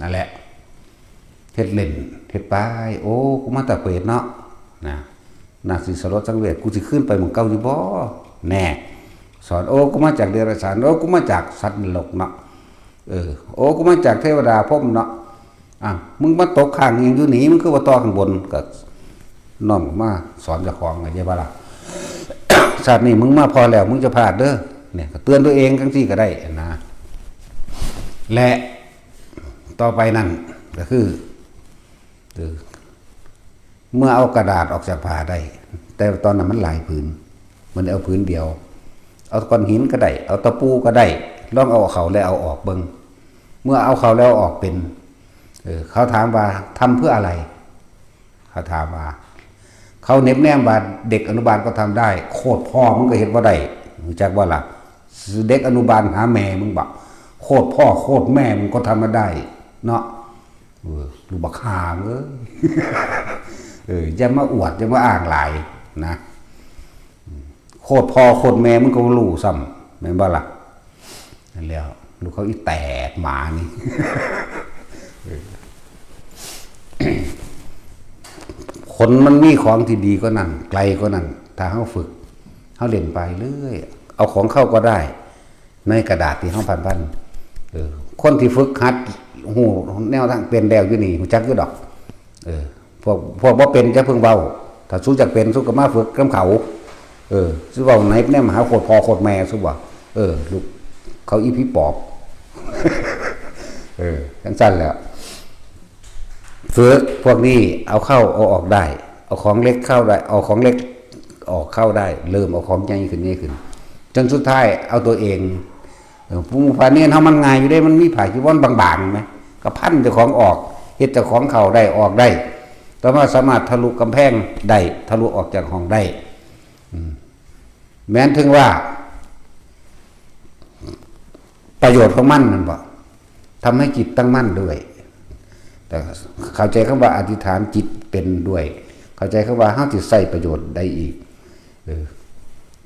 นั่นแหละเฮ็ดเล่นเฮ็ดไปโอ้กูมาจากเปรตเนาะน่าสิสลดสังเวชกูสิขึ้นไปหมู่เก่าอยู่บ่แน่สอนโอ้กูมาจากเดรัจฉานโอ้กูมาจากสัตว์นรกเนาะโอ้กูมาจากเทวดาพรหมเนาะมึงมาตกข้างยังอยู่หนีมึงคือว่าต่อข้างบนก็น้อมมาสอนเจ้าของไงใช่ป่ะล่ะ ชาตินี้มึงมาพอแล้วมึงจะพลาดเด้อเนี่ยเตือนตัวเองทั้งที่ก็ได้นะและต่อไปนั่นก็คือเมื่อเอากระดาษออกจากผ้าได้แต่ตอนนั้นมันหลายผืนมันเอาผืนเดียวเอาก้อนหินก็ได้เอาตะปูก็ได้ลองเอาเขาแล้วเอาออกเบิ่งเมื่อเอาเขาแล้วออกเป็นเขาถามว่าทำเพื่ออะไรเขาถามว่าเขาเน็บแนมว่าเด็กอนุบาลก็ทำได้โคตรพ่อมึงก็เห็นว่าได้รู้จักว่าล่ะเด็กอนุบาลหาแม่มึงบอกโคตรพ่อโคตรแม่มึงก็ทำมาได้เนาะ ลูกบักหามอย่ามาอวดอย่ามาอ้างหลายนะโคตรพ่อโคตรแม่มึงก็รู้ซ้ำแม่นบ่ล่ะนั่นแล้วลูกเขาอีแตกหมานี่ คนมันมีของที่ดีก็นั่นไกลก็นั่นถ้าเขาฝึกเขาเล่นไปเรื่อยเอาของเข้าก็ได้ในกระดาษที่เขาพันคนที่ฝึกหัดหูแนวทางเป็นแดวอยู่นี่หูจักอยู่ดอกพวกบ่เป็นจะเพิ่งเบาถ้าสู้จักเป็นสู้ก็มาฝึกกำเขาสู้เบาไหนแน่มหาโคตรพอโคตรแม่สู้บ่ลูกเขาอีพี่ปอบกันสั้นแล้วฝึกพวกนี้เอาเข้าเอาออกได้เอาของเล็กเข้าได้เอาของเล็กออกเข้าได้เริ่มเอาของใหญ่ขึ้นนี่ขึ้นจนสุดท้ายเอาตัวเองผู้พาเนียนเขามันง่ายอยู่ได้มันมีผ่าจีวรบางๆไหมก็พันเจ้าของออกเฮ็ดเจ้าของเข้าได้ออกได้ต่อมาสามารถทะลุกำแพงได้ทะลุออกจากห้องได้แม้นถึงว่าประโยชน์ของมันนั่นบ่ทำให้จิตตั้งมั่นด้วยแต่เข้าใจคำว่าอธิษฐานจิตเป็นด้วยเข้าใจคำว่าเฮาสิใช้ประโยชน์ได้อีก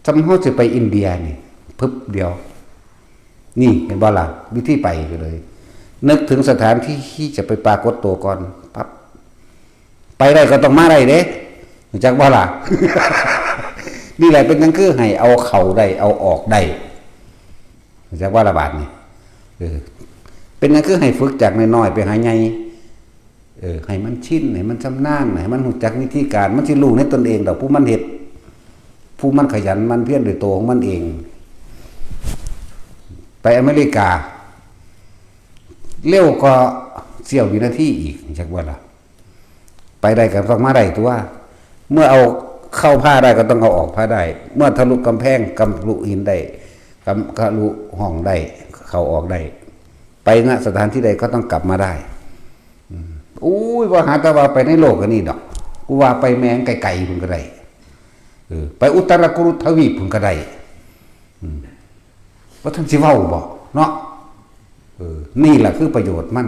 จำเฮาสิไปอินเดียนี่พึบเดียวนี่เห็นบ่ล่ะวิธีไปเลยนึกถึงสถานที่จะไปปรากฏตัวก่อนปั๊บไปได้ก็ต้องมาได้เด้จักบ่ล่ะ นี่แหละเป็นนั่นคือให้เอาเข้าได้เอาออกได้จักว่าละบาดนี่เป็นนั่นคือให้ฝึกจากน้อยๆไปหาใหญ่ให้มันชินให้มันชำนาญให้มันรู้จักวิธีการมันสิรู้ในตนเองดอกผู้มันเฮ็ดผู้มันขยันมันเพียรด้วยตัวของมันเองไปอเมริกาเร็วกว่าเสี้ยววินาทีอีกจักว่าล่ะไปได้ก็ต้องมาได้ตัวเมื่อเอาเข้าผ้าได้ก็ต้องเอาออกผ้าได้เมื่อทะลุกำแพงทะลุหินได้ทะลุห้องได้เข้าออกได้ไปณสถานที่ใดก็ต้องกลับมาได้อุ้ยว่าหาแต่ว่าไปในโลกอันนี้ดอกกูว่าไปแมงไกลๆพุ่นก็ได้ไปอุตรกุรุทวีปพุ่นก็ได้ว่าท่านสิเว้าบ่เนาะนี่แหละคือประโยชน์มัน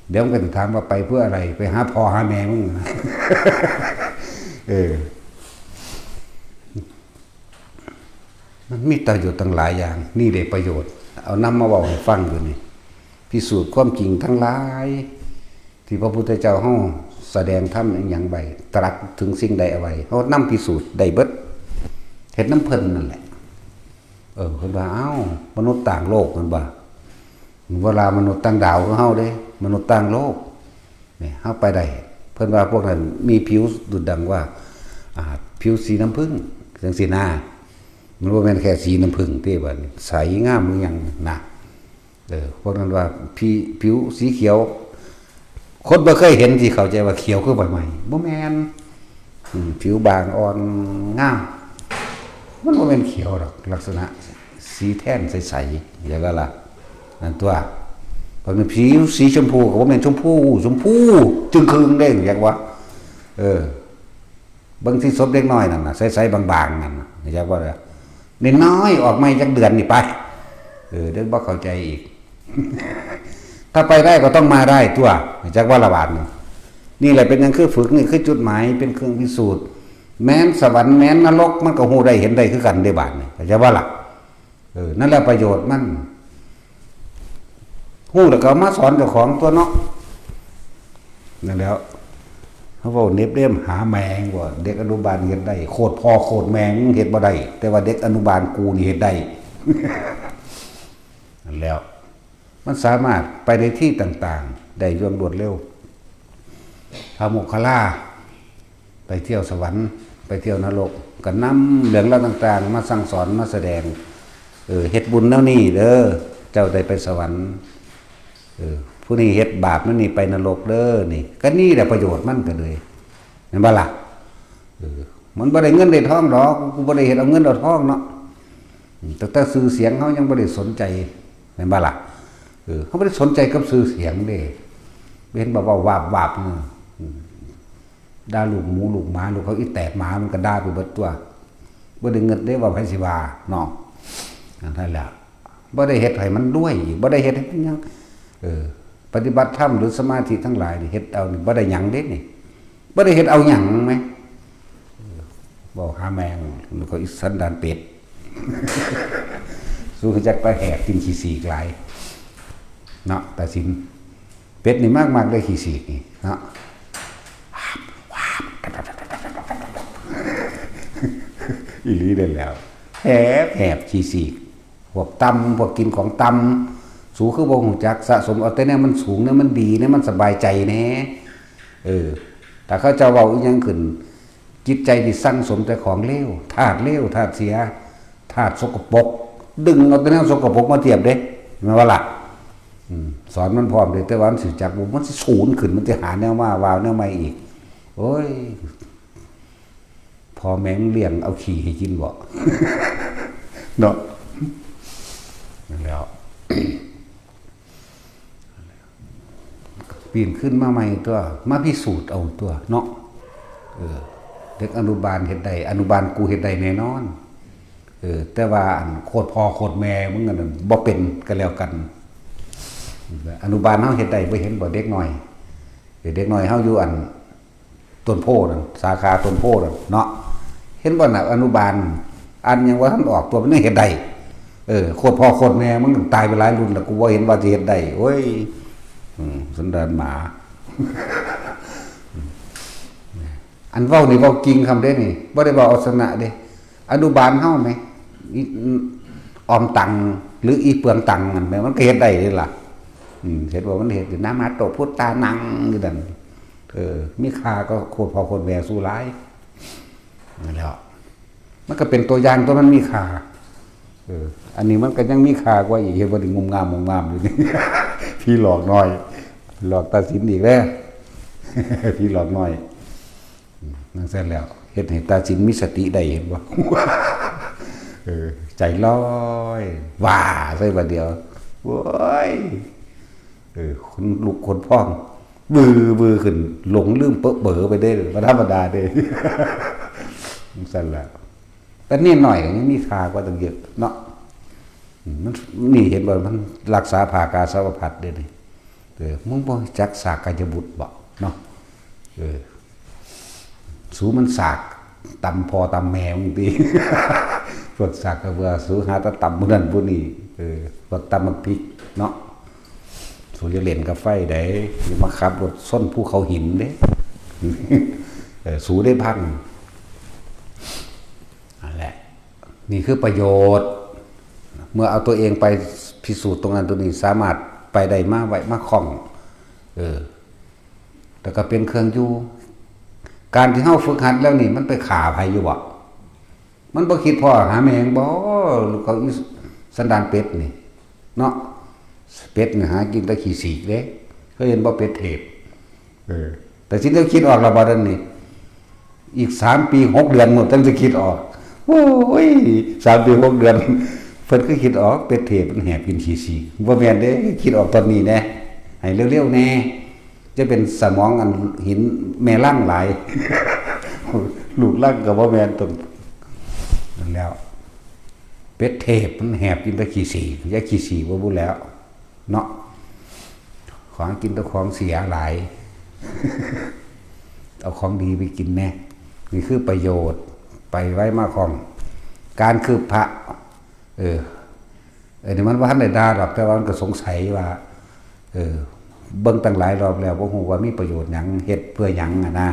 เดี๋ยวมันก็จะถามว่าไปเพื่ออะไรไปหาพ่อหาแม่มึงมันมีประโยชน์ตั้งหลายอย่างนี่ได้ประโยชน์เอานำมาบอกให้ฟังอยู่นี่พิสูจน์ความจริงทั้งหลายที่พระพุทธเจ้าเฮาแสดงธรรมอย่างใบตรัสถึงสิ่งใดเอาไว้เฮานำพิสูจน์ได้เบิดเฮ็ดน้ำเพิ่นนั่นแหละเพิ่นว่าเอ้ามนุษย์ต่างโลกมันบ่เวลามนุษย์ต่างดาวของเฮาเด้มนุษย์ต่างโลกนี่เฮาไปได้เพิ่นว่าพวกนั้นมีผิวดุจดังว่าผิวสีน้ำผึ้งจังซี่นะมันบ่แม่นแค่สีน้ำผึ้งที่ว่าใสงามหรือหยังนะพวกนั้นว่าผิวสีเขียวคนบ่เคยเห็นที่เข้าใจว่าเขียวคือใบไม้บ่แม่นผิวบางอ่อนงามมันบ่แม่นเขียวหรอกลักษณะสีแท่นใสๆอย่างนั้นล่ะนั่นตัวพอเป็นผิวสีชมพูก็บ่แม่นชมพูจึงครึงเด้งอย่างว่าบางที่ศพเด็กน้อยนั่นน่ะใสๆบางๆนั่นอยากว่านิดน้อยออกมาจักเดือนนี่ไปเดี๋ยวบ่เข้าใจอีก ถ้าไปได้ก็ต้องมาได้ตัวจากว่าละบาทนี่แหละเป็นอย่างคือฝึกนี่คือจุดหมายเป็นเครื่องพิสูจน์แม้นสวรรค์แม้นนรกมันก็ฮู้ได้เห็นได้คือกันได้บาทนี่จะว่าล่ะนั่นแหละประโยชน์มันฮู้แล้วก็มาสอนเจ้าของตัวเนาะนั่นแล้วเขาบอกเน็บเล่มหาแมงว่าเด็กอนุบาลเฮ็ดได้โคตรพ่อโคตรแมงเฮ็ดบ่ได้แต่ว่าเด็กอนุบาลกูนี่เฮ็ดได้ นั่นแล้วมันสามารถไปในที่ต่างๆได้อย่างรวดเร็วพระโมคคัลลาไปเที่ยวสวรรค์ไปเที่ยวนรกก็นำเรื่องราวต่างๆมาสั่งสอนมาแสดงเฮ็ดบุญแล้วนี่เด้อเจ้าได้ไปสวรรค์ผู้นี้เฮ็ดบาปนั่นนี่ไปนรกเด้อนี่ก็นี่แหละประโยชน์มันก็เลยเห็นบ่ล่ะมันบ่ได้เงินได้ทองดอกกูบ่ได้เฮ็ดเอาเงินเอาทองเนาะแต่ชื่อเสียงเฮายังบ่ได้สนใจเห็นบ่ล่ะเขาไม่ได้สนใจกับชื่อเสียงเด้เห็นบอกว่าวาบด่าลูกหมูลูกหมาลูกเขาอีแตกหมามันก็ด่าไปเบิดตัวบ่ได้เงินได้ว่าไผสิว่าเนาะนั่นแหละบ่ได้เฮ็ดให้มันด้วยอีกบ่ได้เฮ็ดให้หยังไป ฏิบัติธรรมหรือสมาธิทั้งหลายนี่เฮ็ดเอานี่บ่ได้หยังเด้นี่บ่ได้เฮ็ดเอาหยังไหมบอกหาแมงมันก็อีสันดานเป็ด สู้จักไปแหกกินขี้สีกหลายเนาะแต่สินเป็ดนี่มากๆได้ขี้สีกนี่เนาะอีหลีได้แล้วแหบขี้สีกพวกตำพวกกินของตำสูคือบ่ฮู้จักสะสมเอาแต่เนี่ยมันสูงเนี่ยมันดีเนี่ยมันสบายใจแน่แต่เขาจะเว้าอีหยังขึ้นจิตใจที่สั่งสมแต่ของเลวธาตุเลวธาตุเสียธาตุสกปรกดึงเอาแต่แนวสกปรกมาเทียบเด้แม่นว่าล่ะสอนมันพร้อมเลยแต่ว่ามันสิจักบ่มันสิสูญขึ้นมันสิหาแนวมาวาวแนวใหม่อีกโอ้ยพอแม่งเลี้ยงเอาขี้ให้กินบ่เนาะนั่นแล้วปีนขึ้นมาใหม่ตัวมาพิสูจน์เอาตัวเนาะเด็กอนุบาลเฮ็ดได้อนุบาลกูเฮ็ดได้แน่นอนแต่ว่าอันโคตรพ่อโคตรแม่มึงนั่นบ่เป็นก็แล้วกันอนุบาลเฮาเฮ็ดได้บ่เห็นบ่เด็กน้อยเด็กน้อยเฮาอยู่อันต้นโพนั่นสาขาต้นโพนั่นเนาะเห็นบ่น่ะอนุบาลอันยังว่าท่านออกตัวมันยังเฮ็ดได้โคตรพ่อโคตรแม่มึงตายไปหลายรุ่นแล้วกูบ่เห็นว่าสิเฮ็ดได้โอ้ยสันดานหมาอันเว้านี่เว้าจริงคำเด้นี่บ่ได้เว้าเอาชนะเด้อนุบาลเฮาไหมออมตังหรืออีเปลืองตังมันแม่มันก็เฮ็ดได้นี่ล่ะเห็นว่ามันเฮ็ดอยู่น้ำมาโตพุทธานังอยู่นั่นมีค่าก็โคตรพ่อโคตรแม่สู้หลายนั่นแหละมันก็เป็นตัวอย่างตัวมันมีค่าอันนี้มันก็ยังมีค่ากว่าอีกเห็นว่าถึงงมงามอยู่นี่ พี่หลอกน้อยหลอกตัดสินอีกแล้ว พี่หลอกน้อยนั่นเสร็จแล้วเฮ็ดให้ตัดสินมีสติได้เห็นบ่ ใจลอยว่าใส่บัดเดียวโว้ยคนลุกคนพ่องบือขึ้นหลงลืมเปเบอไปได้บ่ธรรมดาเด้ นั่นเสร็จแล้วแต่นี่หน่อยยังมีค่ากว่าตั้งเยอะเนาะมันนี่เห็นบ่มันรักษาภากาสาวพัดเด้นี่มึงบ่จักสากกายบุตรบ่เนาะสูมันสากตำพอตำแมวมึงติ พวกสากกระเบือสูหาตะตำผู้นั้นผู้นี้พวกตำมันพริกเนาะสูจะเล่นกับไฟได้อย่ามาขับรถส้นภูเขาหินเด้ สูได้พังนั่นแหละนี่คือประโยชน์เมื่อเอาตัวเองไปพิสูจน์ตรงนั้นตัวนี้สามารถไปได้มาไว้มาคล่องแต่ก็เป็นเครื่องอยู่การที่เฮาฝึกหัดแล้วนี่มันไปขาภัยอยู่บ่มันบ่คิดพ่อหาแมงบ่ลูกเขาอีสันดานเป็ดนี่เนาะเป็ดนี่หากินแต่ขี้สีกเด้เคยเห็นบ่เป็ดเทพแต่สิได้คิดออกแล้วบ่นั่นนี่อีก3ปี6เดือนหมดตั้งจะคิดออกโอ้ย3ปี6เดือนเพิ่นก็คิดออกเป็ดเทพมันแหบกินขี้สีกบ่แม่นเด้คิดออกตอนนี้แน่ให้เร็วๆแน่จะเป็นสมองอันหินแม่ล่างหลาย ลูกล่างกับว่าแม่นตนนั่นแล้วเป็ดเทพมันแหบกินตะขี้สียาขี้สีว่าบุแล้วเนาะของกินตะของเสียหลาย เอาของดีไปกินแน่นี่คือประโยชน์ไปไว้มาของการคือพระนี่มันว่าท่านได้ด่าหรอกแต่ว่ามันก็สงสัยว่าเบิ่งตั้งหลายรอบแล้วบ่ฮู้ว่ามีประโยชน์หยังเฮ็ดเพื่อหยังนะ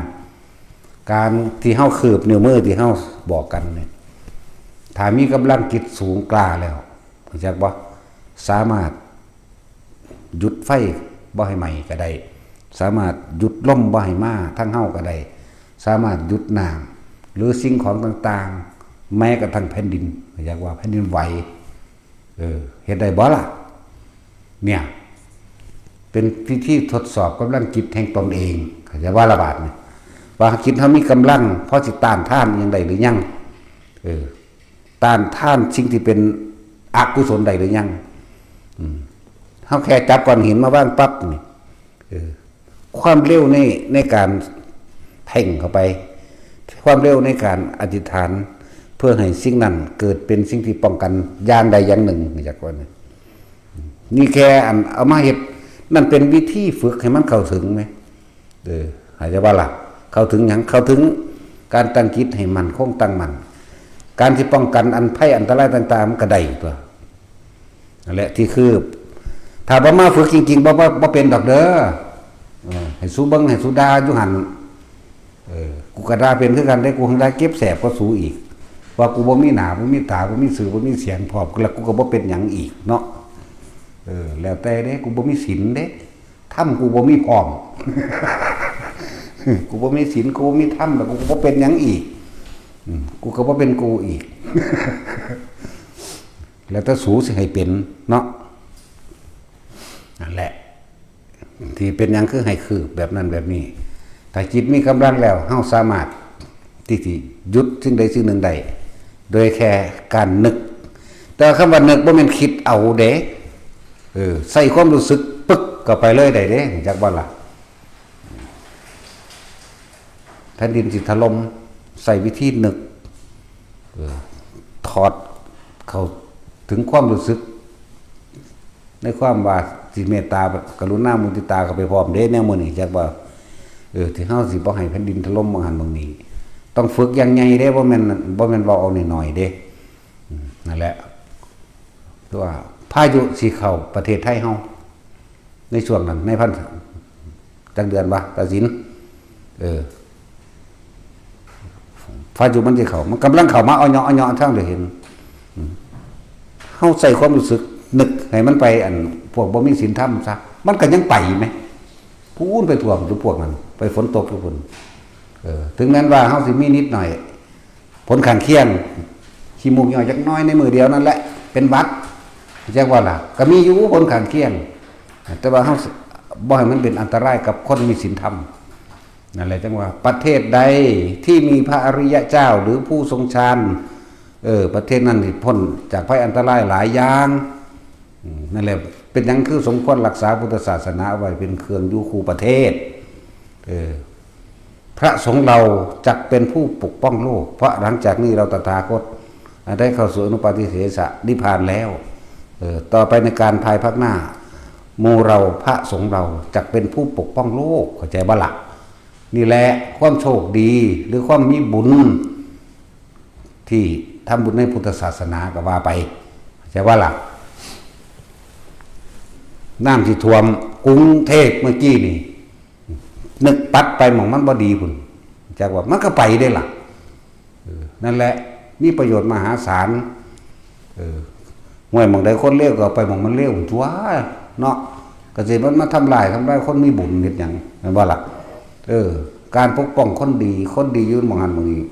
การที่เฮาคืบนิ้วมือที่เฮาบอกกันเนี่ยถ้ามีกำลังจิตสูงกล้าแล้วเข้าใจบ่สามารถหยุดไฟบ่ให้ไหม้ก็ได้สามารถหยุดลมบ่ให้มาทั้งเฮาก็ได้สามารถหยุดน้ำหรือสิ่งของต่างๆแม้กระทั่งแผ่นดินเข้าใจว่าแผ่นดินไหวเฮ็ดได้บ่ล่ะเนี่ยเป็นพิธีทดสอบกำลังจิตแห่งตนเองเข้าใจว่าระบาดเนี่ยว่าจิตเฮามีกำลังพอสิต้านทานอย่างใดหรือยังต้านทานสิ่งที่เป็นอกุศลใดหรือยังเฮาแค่จับก้อนหินมาว่างปั๊บนี่ความเร็วในการเพ่งเข้าไปความเร็วในการอธิษฐานเพื่อให้สิ่งนั้นเกิดเป็นสิ่งที่ป้องกันอย่างใดอย่างหนึ่งจากว่านี่แค่อันเอามาเฮ็ด นั่นเป็นวิธีฝึกให้มันเข้าถึงไหมหายใจว่าล่ะเข้าถึงหยังเข้าถึงการตั้งจิตให้มันคงตั้งมันการที่ป้องกันอันภัยอันตรายต่างๆมันก็ได้ตัวนั่นแหละที่คือถ้าบ่มาฝึกจริงๆบ่เป็นดอกเด้อให้สู้เบิ่งให้สู้ด่าอยู่หั่นกูก็ด่าเป็นคือกันได้กูหังได้เก็บแสบก็สู้อีกว่ากูบ่มีหน้าบ่มีตาบ่มีสื่อบ่มีเสียงพร้อมแล้วกูก็บ่เป็นหยังอีกเนาะแล้วแต่เด้กูบ่มีศีลเด้ธรรมกูบ่มีพร้อม กูบ่มีศีลกูบ่มีธรรมแล้วกูก็บ่เป็นหยังอีกกูก็บ่เป็นกูอีก แล้วถ้าสูสิให้เป็นเนาะนั่นแหละที่เป็นหยังคือให้คือแบบนั้นแบบนี้ถ้าจิตมีกำลังแล้วเฮาสามารถที่หยุดสิ่งใดสิ่งหนึ่งได้โดยแค่การนึกแต่คำว่านึกบ่แม่นคิดเอาเด้ใส่ความรู้สึกปึ๊กก็ไปเลยได้เด้จักบ่ล่ะแผ่นดินสิถล่มใส่วิธีนึกถอดเข้าถึงความรู้สึกในความว่าสิเมตตากรุณามุทิตาเข้าไปพร้อมเด้แนวมื้อนี้จักว่าที่เฮาสิบ่ให้แผ่นดินถล่มบางหันบางนี้ต้องฝึกอย่างใหญ่เด้บ่แม่นเว้าเอาน้อยๆเด้นั่นแหละตัวพายุสิเข้าประเทศไทยเฮาในช่วงนั้นในพันจักเดือนว่าตัดสินพายุมันสิเข้ามันกำลังเข้ามาเอาเหาะทั้งได้เห็นเฮาใส่ความรู้สึกนึกให้มันไปอันพวกบ่มีศีลธรรมซะมันก็ยังไปมั้ยพูนไปท่วมทุกพวกนั้นไปฝนตกทุกคนถึงแม้ว่าเฮาสิมีนิดหน่อยผลข้างเคียงขี้มูกย่อยจักน้อยในมือเดียวนั่นแหละเป็นหวัดจักว่าล่ะก็มีอยู่ผลข้างเคียงแต่ว่าเฮาบ่ให้มันเป็นอันตรายกับคนมีศีลธรรมนั่นแหละจังว่าประเทศใดที่มีพระอริยเจ้าหรือผู้ทรงฌานประเทศนั้นนี่พ้นจากภัยอันตรายหลายอย่างนั่นแหละเป็นหยังคือสมควรรักษาพุทธศาสนาไว้เป็นเครื่องอยู่คู่ประเทศพระสงฆ์เราจักเป็นผู้ปกป้องโลกเพราะหลังจากนี้เราตถาคตได้เข้าสู่อนุปาทิเสสนิพพานแล้วต่อไปในการภายภาคหน้าหมู่เราพระสงฆ์เราจักเป็นผู้ปกป้องโลกเข้าใจบ่ล่ะนี่แหละความโชคดีหรือความมีบุญที่ทำบุญในพุทธศาสนาก็ว่าไปเข้าใจบ่ล่ะน้ำที่ท่วมกรุงเทพเมื่อกี้นี่นึกปัดไปหม่องมันบ่ดีพุ่นจากว่ามันก็ไปได้ล่ะนั่นแหละมีประโยชน์มหาศาลห่วยหม่องใดคนเลวก็ไปหม่องมันเลวทั่วเนาะก็สิมันมาทำลายคนมีบุญนิดหยังแม่นบ่ล่ะการปกป้องคนดีอยู่หม่องหันหม่องนี้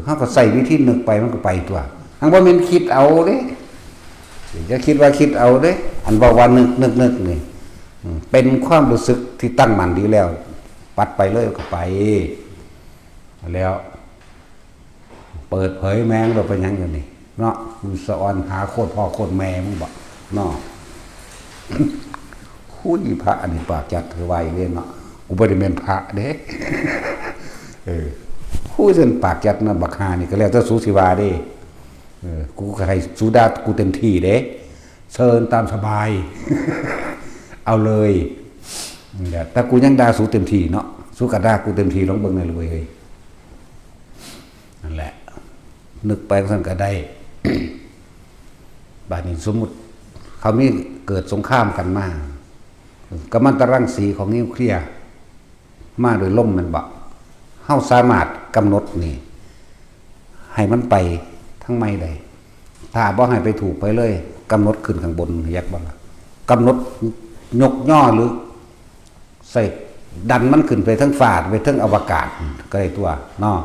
เฮาก็ใส่วิธีนึกไปมันก็ไปตัวทั้งบ่แม่นคิดเอาเด้จะคิดว่าคิดเอาเด้อันว่านึกนี่เป็นความรู้สึกที่ตั้งมั่นดีแล้วปัดไปเลยก็ไปแล้วเปิดเผยแมงเราไปยังอยู่นี่เนาะคุณสะออนหาโคตรพ่อโคตรแม่มึงบอกเนาะคุยพระอันนี้ปากจัดเธอไว้เรียนเนาะกูไม่ได้เป็นพระเด้คุยจนปากจัดนะบักฮานี่ก็แล้วแต่สูสิวาเด้กูใครสูดากูเต็มที่เด้เชิญตามสบาย เอาเลยแต่กูยังด่าสู้เต็มที่เนาะสู้กับด่ากูเต็มที่ลองเบิ่งหน่อยเลยเฮ้ยนั่นแหละนึกไปสั่นก็ได้ บาดนี้สมมุติเขามีเกิดสงครามกันมากัมมันตรังสีของนิวเคลียร์มาโดยล่มมันบ่เฮาสามารถกำหนดนี่ให้มันไปทั้งไม่ได้ถ้าบ่ให้ไปถูกไปเลยกำหนดขึ้นข้างบนแยกบ่ล่ะกำหนดยกย่อหรือใส่ดันมันขึ้นไปทั้งฟ้าไปทั้งอวกาศก็ได้ตัวเนาะ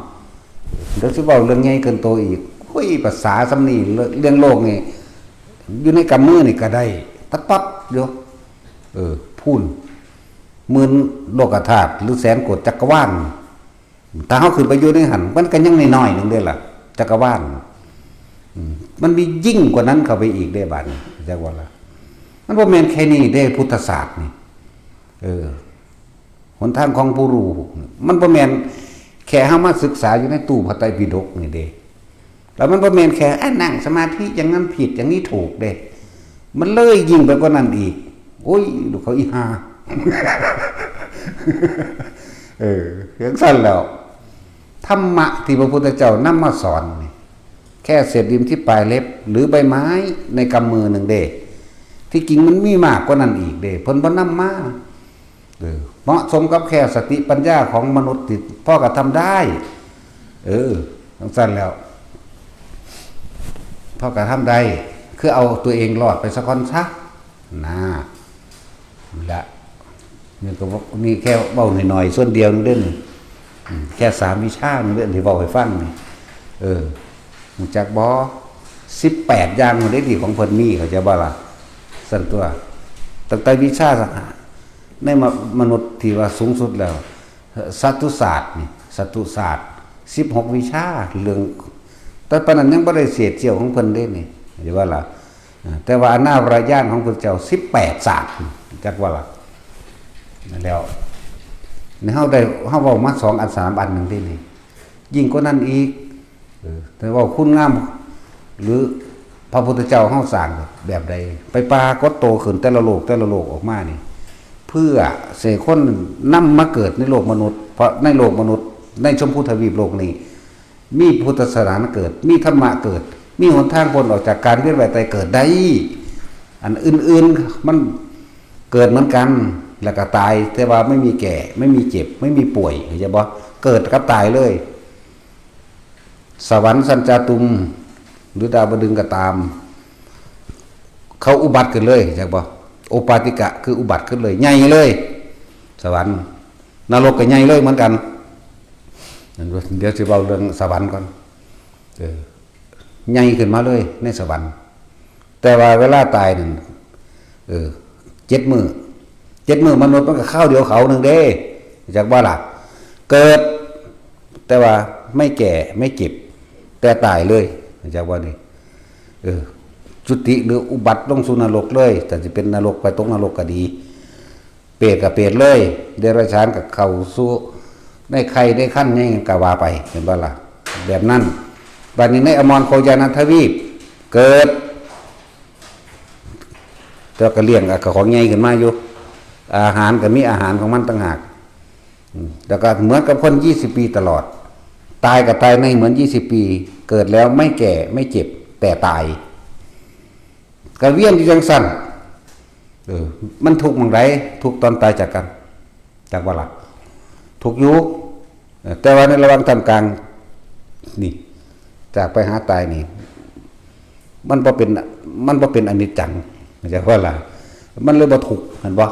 เดี๋ยวสิเว้าเรื่องใหญ่เกินโตอีกคุยภาษาสำนีเรื่องโลกนี่อยู่ในกำมือนี่ก็ได้ปั๊บอยู่พูนหมื่นโลกธาตุหรือแสนโกฏจักรวาลถ้าเฮาขึ้นไปอยู่ในหันมันก็ยังน้อยๆนึงเด้ล่ะจักรวาลมันมียิ่งกว่านั้นเข้าไปอีกได้บัดนี้จักว่าล่ะมันบ่แม่นแค่นี้ได้พุทธศาสตร์นี่หนทางของผู้รู้มันบ่แม่นแค่เฮามาศึกษาอยู่ในตู้พระไตรปิฎกนี่เด้แล้วมันบ่แม่นแค่นั่งสมาธิอย่างนั้นผิดอย่างนี้ถูกเด้มันเลยยิ่งไปกว่านั้นอีกโ โอ้ยลูกเขาอีหาเรื่องสั้นแล้วธรรมะที่พระพุทธเจ้านำมาสอนนี่แค่เศษดินที่ปลายเล็บหรือใบไม้ในกำมือหนึ่งเด้ที่จริงมันมีมากกว่านั้นอีกเด้เพิ่นบ่นำมาเหมาะสมกับแค่สติปัญญาของมนุษย์ที่พ่อก็ทำได้ทั้งสั้นแล้วพ่อก็ทำได้คือเอาตัวเองรอดไปสักคนซะนะละนี่ก็นี่แค่เบาหน่อยๆส่วนเดียวนึงเด่นแค่3 วิชานึงเด่นที่เบาให้ฟังนี่รู้จักบ่18อย่างมันได้ดีของเพิ่นมีเขาจะบ่ล่ะสั่นตัวตั้งแต่วิชาในมนุษย์ที่ว่าสูงสุดแล้วสัตตุศาสตร์นี่สัตตุศาสตร์16วิชาเรื่องแต่ปานนั้นยังบ่ได้เศษเจียวของเพิ่นเด้นี่จะว่าล่ะแต่ว่าอนาบรญาณของพระเจ้า18ศาสตร์จักว่าล่ะนั่นแล้วในเฮาได้เฮาเว้ามา2 อัน 3 อันนึงได้นี่ยิ่งกว่านั้นอีกแต่ว่าคุณงามหรือพระพุทธเจ้าเฮาสร้างแบบใดไปปรากฏโตขึ้นแต่ละโลกออกมานี่เพื่อเสคนนำมาเกิดในโลกมนุษย์เพราะในโลกมนุษย์ในชมพูทวีปโลกนี้มีพุทธศาสนาเกิดมีธรรมะเกิดมีหนทางพ้นออกจากการเวียนว่ายตายเกิดได้อันอื่นๆมันเกิดเหมือนกันแล้วก็ตายแต่ว่าไม่มีแก่ไม่มีเจ็บไม่มีป่วยเข้าใจบ่เกิดกับตายเลยสวรรค์สัญจาตุมหรือดาวดึงก็ตามเขาอุบัติขึ้นเลยเข้าใจบ่โอปาติกะคืออุบัติขึ้นเลยใหญ่เลยสวรรค์นรกก็ใหญ่เลยเหมือนกันเดี๋ยวสิเว้าเรื่องสวรรค์ก่อนใหญ่ขึ้นมาเลยในสวรรค์แต่ว่าเวลาตายนั่น7 มื้อมนุษย์มันก็ข้าวเดียวเขานึงเด้จากว่าล่ะเกิดแต่ว่าไม่แก่ไม่เจ็บแต่ตายเลยจากว่านี่จุติหรืออุบัติลงสู่นรกเลยแต่จะเป็นนรกไปตกนรกก็ดีเปรตกับเปรตเลยเดรัจฉานกับเข้าสู่ได้ใครได้ขั้นยังก็ว่าไปเห็นบ่ล่ะแบบนั้นบัดนี้ในอมรโคยานันทวีปเกิดแต่ก็เลี้ยงกับของใหญ่ขึ้นมาอยู่อาหารก็มีอาหารของมันต่างหากแล้วก็เหมือนกับคน20 ปีตลอดตายกับตายในเหมือน20 ปีเกิดแล้วไม่แก่ไม่เจ็บแต่ตายก็เวียนอยู่จังซั่นมันทุกข์หม่องใดทุกข์ตอนตายจากกันจากว่าล่ะทุกข์อยู่แต่ว่าในระหว่างท่ามกลางนี่จากไปหาตายนี่มันบ่เป็นอนิจจังจากว่าล่ะมันเลยบ่ทุกข์เห็นบ่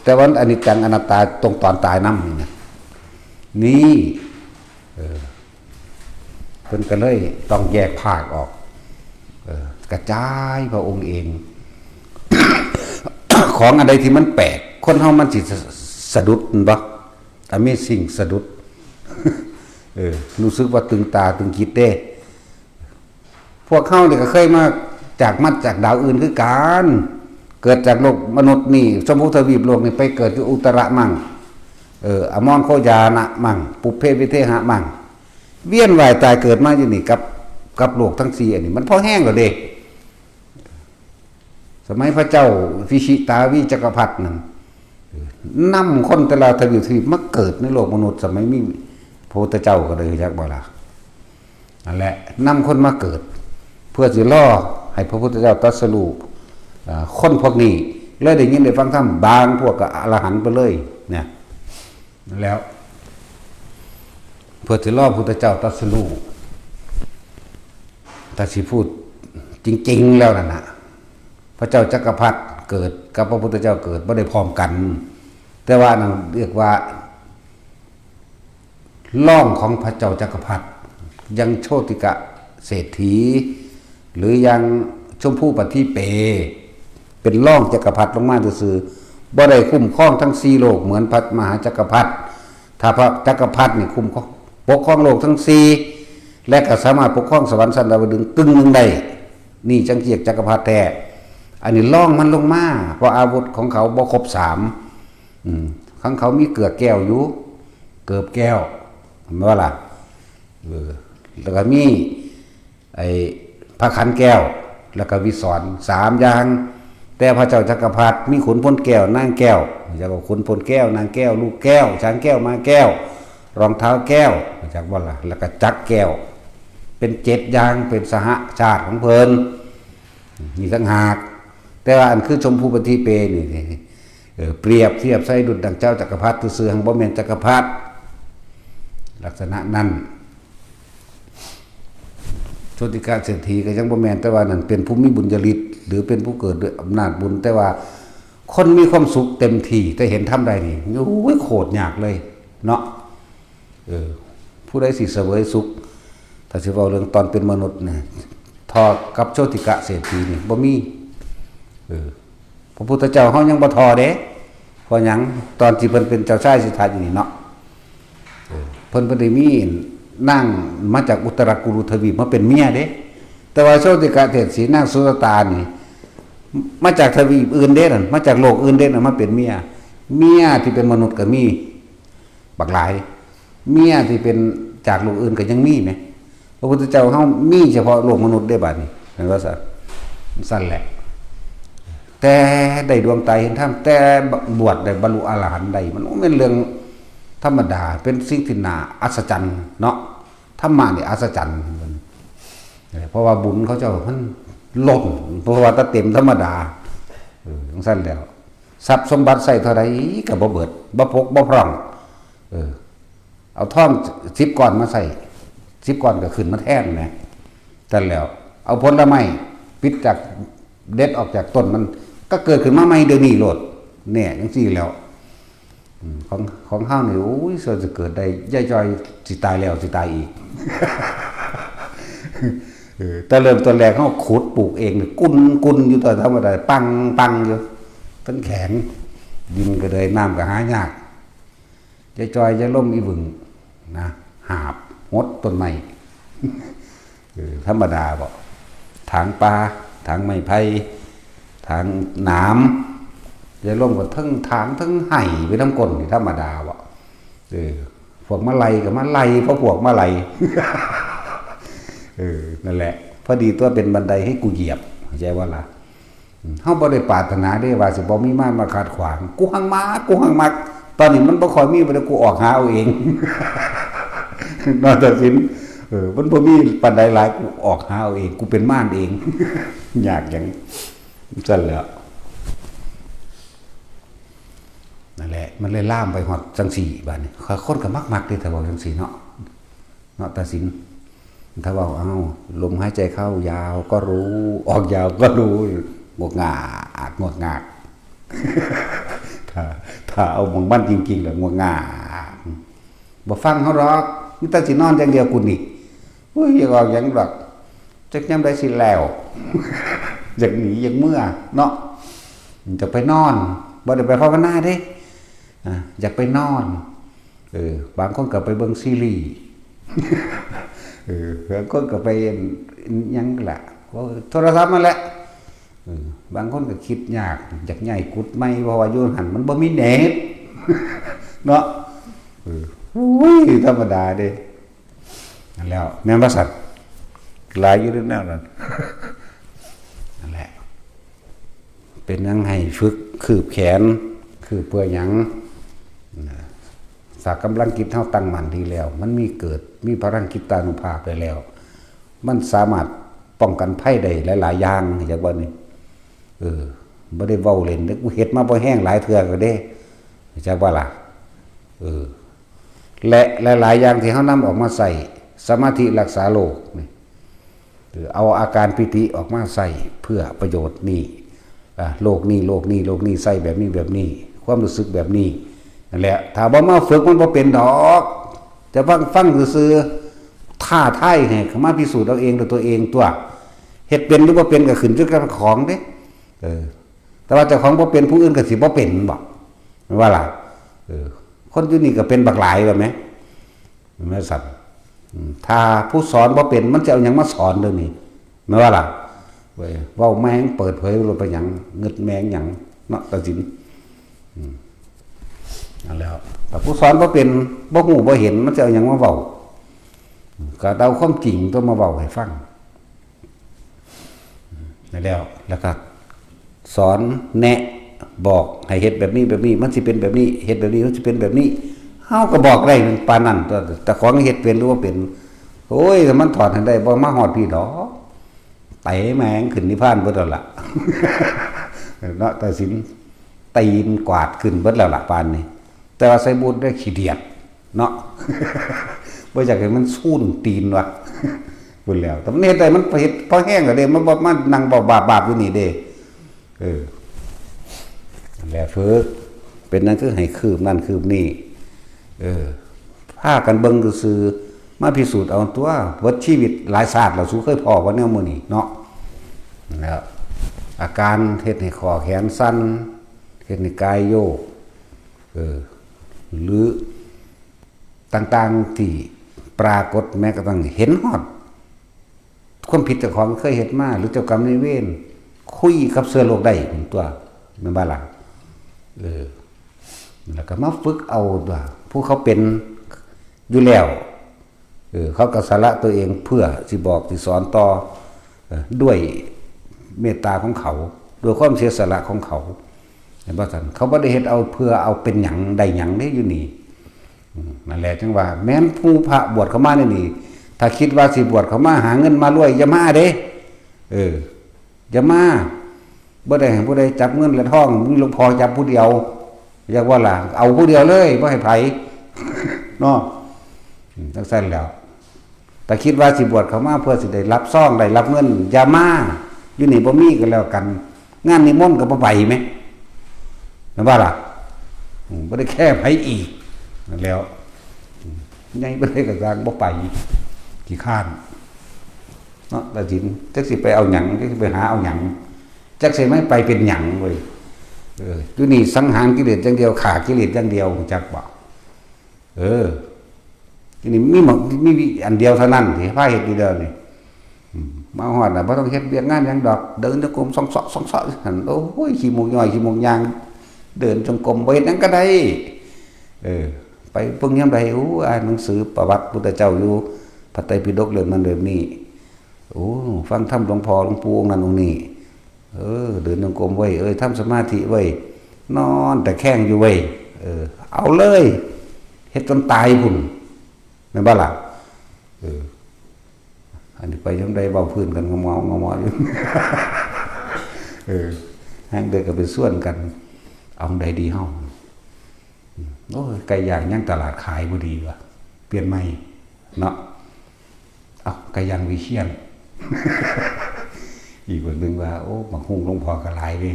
แต่ว่าอนิจจังอนัตตาตรงตอนตายนำนี่นะนี่เพิ่นก็เลยต้องแยกภาคออกกระจายพระองค์เอง ของอะไรที่มันแปลกคนเฮามันสิสะดุดบ่Amazing สะดุดรู้สึกว่าตึงตาตึงคิดเด้พวกเขาเนี่ยก็เคยมาจากดาวอื่นคือกันเกิดจากโลกมนุษย์นี่ชมพูทวีปโลกนี่ไปเกิดที่อุตระมั่งอมรโคยานะมั่งปุเพวิเทหะมั่งเวียนว่ายตายเกิดมาอยู่นี่กับโลกทั้ง4อันนี้มันพอแห้งแล้วเด้สมัยพระเจ้าวิชิตาวิจักรพรรดินั่นนำคนแต่ละทวีปมาเกิดในโลกมนุษย์สมัยมีพระพุทธเจ้าก็เลยจักบ่ล่ะนั่นแหละนำคนมาเกิดเพื่อสิล่อให้พระพุทธเจ้าตรัสรู้คนพวกนี้เลยได้ยินได้ฟังธรรมบางพวกก็อรหันต์ไปเลยเนี่ยแล้วเพื่อสิล่อพระพุทธเจ้าตรัสรู้ถ้าสิพูดจริงๆแล้วนั่นน่ะพระเจ้าจักรพรรดิเกิดกับพระพุทธเจ้าเกิดบ่ได้พร้อมกันแต่ว่านั่นเรียกว่าล่องของพระเจ้าจักรพรรดิยังโชติกะเศรษฐีหรือยังชมพู่ปฏิเปเป็นล่องจักรพรรดิลงมาซื่อๆบ่ได้คุ้มครองทั้ง4โลกเหมือนพระมหาจักรพรรดิถ้าพระจักรพรรดินี่คุ้มครองปกครองโลกทั้ง4และก็สามารถปกครองสวรรค์ชั้นดาวดึงส์ตึงนึงได้นี่จังเกียกจักรพรรดิแท้อันนี้ล่องมันลงมาเพราะอาวุธของเขาบ่ครบ3ของเขามีเกือกแก้วอยู่เกือบแก้วเห็นบ่ล่ะแล้วก็มีไอ้พระขันแก้วแล้วก็วิสร3อย่าง แต่พระเจ้าจักรพรรดิมีขุนพลแก้วนางแก้วจากขุนพลแก้วนางแก้วลูกแก้วช้างแก้วมาแก้วรองเท้าแก้วจากว่าล่ะแล้วก็จักรแก้วเป็น7อย่างเป็นสหชาติของเพิ่นนี่ต่างหากแต่ว่าอันคือชมพูปฏิเปนี่เปรียบเทียบใส่ดุจดังเจ้าจักรพรรดิซื่อๆหังบ่แม่นจักรพรรดิลักษณะนั้นโชติกาเศรษฐีก็ยังบ่แม่นแต่ว่านั่นเป็นผู้มีบุญญาฤทธิ์หรือเป็นผู้เกิดด้วยอำนาจบุญแต่ว่าคนมีความสุขเต็มที่แต่เห็นทำได้นี่โอ้ยโคตรยากเลยเนาะผู้ใดสิเสวยสุขถ้าสิเว้าเรื่องตอนเป็นมนุษย์เนี่ยทอกับโชติกะเศรษฐีนี่บ่มีพระพุทธเจ้าเฮายังบ่ทอเด้เพราะหยังตอนที่เพิ่นเป็นเจ้าชายสิทธัตถ์อยู่นี่เนาะเพิ่นบ่ได้มีนั่งมาจากอุตรกุรุทวีปมาเป็นเมียเด้แต่ว่าโชติกะเศรษฐีนางสุรตานี่มาจากทวีปอื่นเด้นั่นมาจากโลกอื่นเด้นั่นมาเป็นเมียที่เป็นมนุษย์ก็มีบักหลายเมียที่เป็นจากโลกอื่นก็ยังมีไหมพระพุทธเจ้าเฮามีเฉพาะโลกมนุษย์ได้บัดนี้นั่นก็สั้นแหละแต่ได้ดวงตาเห็นธรรมแต่บวชได้บรรลุอรหันต์ได้มันเป็นเรื่องธรรมดาเป็นสิ่งที่น่าอัศจรรย์เนาะธรรมะนี่อัศจรรย์เพราะว่าบุญเขาเจ้ามันล้นเพราะว่าตะเต็มธรรมดาทั้งสั้นแล้วทรัพย์สมบัติใส่เท่าไรก็บ่เบิดบ่พกบ่พร่องเอาท่อง10ก้อนมาใส่10ก้อนก็ขึ้นมาแทนนะแต่แล้วเอาผลไม้ปิดจากเด็ดออกจากต้นมันก็เกิดขึ้นมาใหม่เดี๋ยวนี้โลดเนี่ยจังซี่แล้วของเฮานี่โอ้ยส่วนจะเกิดได้ย่อยจอยสิตายแล้วสิตายอีกแต่เริ่มต้นแรกเฮาขุดปลูกเองกุนอยู่ตอนธรรมดาปังอยู่ต้นแข็งดินก็เลยน้ำก็หายากย่อยจอยจะล่มอีหวึงนะหาบหดต้นไม้ธรรมดาบ่ถางปลาถางไม้ไผ่ถางหนามจะล่มกับทั้งถางทั้งไห่ไปทั้งก้นนี่ธรรมดาบ่พวกมะไลกับมะไลเพราะพวกมะไลนั่นแหละพอดีตัวเป็นบันไดให้กูเหยียบเข้าใจว่าล่ะเฮาบ่ได้ปรารถนาได้ว่าสิบ่มีม่านมาขัดขวางกูหังมักตอนนี้มันบ่ค่อยมีบ่ได้กูออกหาเอาเองนอนตัดสินมันบ่มีปานใดหลายกูออกหาเอาเองกูเป็นม่านเองอยากหยังซั่นแหละนั่นแหละมันเลยล่ามไปฮอดจังซี่บัดนี้คนก็มักๆเด้ถ้าเว้าจังซี่เนาะตัดสินถ้าว่าลมหายใจเข้ายาวก็รู้ออกยาวก็รู้งวกงากถ้าเอามองบ้านจริงๆแล้วงวกงาบ่ฟังเขาหรอกมีแต่สินอนอย่างเดียวกูนี่โอ้ยอย่าออกอย่างหรอกจักยามใดสิแล้วอยากหนีอยากเมื่อเนาะจะไปนอนบ่ได้ไปภาวนาเด้อยากไปนอนบางคนก็ไปเบิ่งซีรีส์บางคนก็ไปยังล่ะโทรศัพท์มาแหละบางคนก็คิดยากอยากใหญ่กุดไม่เพราะว่าอยู่หันมันบ่มีเน็ตเนาะอุ้ยธรรมดาเด้นั่นแล้วแม่นบ่สัตว์หลายอยู่เรื่องนั้นนั่นแหละเป็นยังให้ฝึกคืบแขนคือเพื่อหยังสากำลังจิตเท่าตั้งมั่นดีแล้วมันมีพลังจิตตานุภาพไปแล้วมันสามารถป้องกันภัยได้หลายๆอย่างอย่างว่านี่บ่ได้เว้าเล่นกูเฮ็ดมาบ่แห้งหลายเทื่อก็เด้จักว่าล่ะและหลายๆอย่างที่เฮานำออกมาใส่สมาธิรักษาโลกนี่เอาอาการปิติออกมาใส่เพื่อประโยชน์นี่โลกนี้ใส่แบบนี้ความรู้สึกแบบนี้นั่นแหละถ้าบ่มาฝึกมันบ่เป็นดอกจะฟังซื่อๆท่าทายให้เข้ามาพิสูจน์เอาเองด้วยตัวเองตัวเฮ็ดเป็นหรือบ่เป็นก็ขึ้นอยู่กับของเด้แต่ว่าเจ้าของบ่เป็นผู้อื่นก็สิบ่เป็นบ่ว่าล่ะคนอยู่นี่ก็เป็นบักหลายแล้วแหมแม่สัตว์ถ้าผู้สอนบ่เป็นมันจะเอาหยังมาสอนเด้อนี่แม่ว่าล่ะเว้าแม่งเปิดเผยลงไปหยังงึดแม่งหยังเนาะตัดสินนั่นแล้วแต่ผู้สอนบ่เป็นบ่ฮู้บ่เห็นมันจะเอาหยังมาเว้าก็เอาความจริงตัวมาเว้าให้ฟังนั่นแล้วก็ สอนแนะบอกให้เฮ็ดแบบนี้แบบนี้มันสิเป็นแบบนี้เฮ็ดแบบนี้มันสิเป็นแบบนี้เฮาก็บอกได้ปานนั้นตัวแต่ของเฮ็ดเป็นหรือว่าเป็นโอ้ยถ้ามันถอดให้ได้บ่มาฮอดพี่ดอกไตแมงขึ้นนิพพานเบิดแล้วล่ะ เนาะแต่สินตีนกวาดขึ้นเบิดแล้วล่ะปานนี้แต่ว่าใส่บุญได้ขี้เดียดเนาะ บ่อยากให้มันสูนตีนว่ะ พุ่นแล้วแต่มันเฮ็ดได้มันเฮ็ดพอแห้งแล้วเด้มันบ่มานั่งบาปๆอยู่นี่เด้แล้วฝึกเป็นนั่นคือให้คืบนั่นคืบนี่พากันเบิ่งซื่อมาพิสูจน์เอาตัวเบิดชีวิตหลายชาติแล้วสู้เคยพอว่าแนวมื้อนี้เนาะแล้วอาการเฮ็ดให้คอแขนสั่นเฮ็ดให้กายโยกหรือต่างๆที่ปรากฏแม้กระทั่งเห็นฮอดความผิดเจ้าของเคยเฮ็ดมาหรือเจ้ากรรมนายเวรคุยกับเสือโลกได้เป็นตัวแม่นบ่ล่ะแล้วก็มาฝึกเอาตัวผู้เขาเป็นอยู่แล้วเขาก็สละตัวเองเพื่อสิบอกสิสอนต่อด้วยเมตตาของเขาด้วยความเสียสละของเขาเห็นบ่ซั่นเขาบ่ได้เฮ็ดเอาเพื่อเอาเป็นหยังได้หยังเด้อยู่นี่นั่นแหละจังว่าแม้นผู้พระบวชเข้ามานี่ถ้าคิดว่าสิบวชเข้ามาหาเงินมารวยอย่ามาเด้อย่ามาบ่ได้ให้ผู้ใดจับเงินและทองมีหลวงพ่อจับผู้เดียวอยากว่าล่ะเอาผู้เดียวเลยบ่ให้ไผ เนาะจังซั่นแล้วแต่คิดว่าสิบวชเข้ามาเพื่อสิได้รับซองได้รับเงินอย่ามาอยู่นี่บ่มีก็แล้วกันงานนิมนต์ก็บ่ไปมั้ยแม่นบ่ล่ะบ่ได้แค่ไผอีกนั่นแล้วใหญ่บ่ได้ก็สร้างบ่ไปขี้ข้านเนาะแต่สิจักสิไปเอาหยังจักสิไปหาเอาหยังจักสิไม่ไปเป็นหยังเว้ยอยู่นี่สังหารกิเลสอย่างเดียวฆ่ากิเลสอย่างเดียวจักบ่ทีนี้มีอันเดียวเท่านั้นที่พาเฮ็ดอยู่เด้อนี่มาฮอดน่ะบ่ต้องเฮ็ดเวียกงานหยังดอกเดินจงกรมส่องๆหั่นโอ้ยขี้มูกย่อยขี้มูกยางเดินจงกรมบ่เฮ็ดหยังก็ได้ไปเบิ่งยามใดอ่านหนังสือประวัติพุทธเจ้าอยู่พระไตรปิฎกเล่มนั้นเล่มนี้ฟังธรรมหลวงพ่อหลวงปู่องค์นั้นองค์นี้เดินจงกรมไว้ทำสมาธิไว้นอนแต่แข้งอยู่ไว้เอาเลยเฮ็ดจนตายพุ่นแม่นบ่ล่ะอันนี้ไปยามใดเว้าพื้นกันงอๆอยู่ หางเดินก็ไปส่วนกันเอาใดดีเฮาโอ้ยไก่ย่างยังตลาดขายบ่ดีว่ะเปลี่ยนใหม่เนาะเอาไก่ย่างวิเชียร อีกคนนึงว่าโอ้บักฮุงหลวงพ่อก็หลายเด้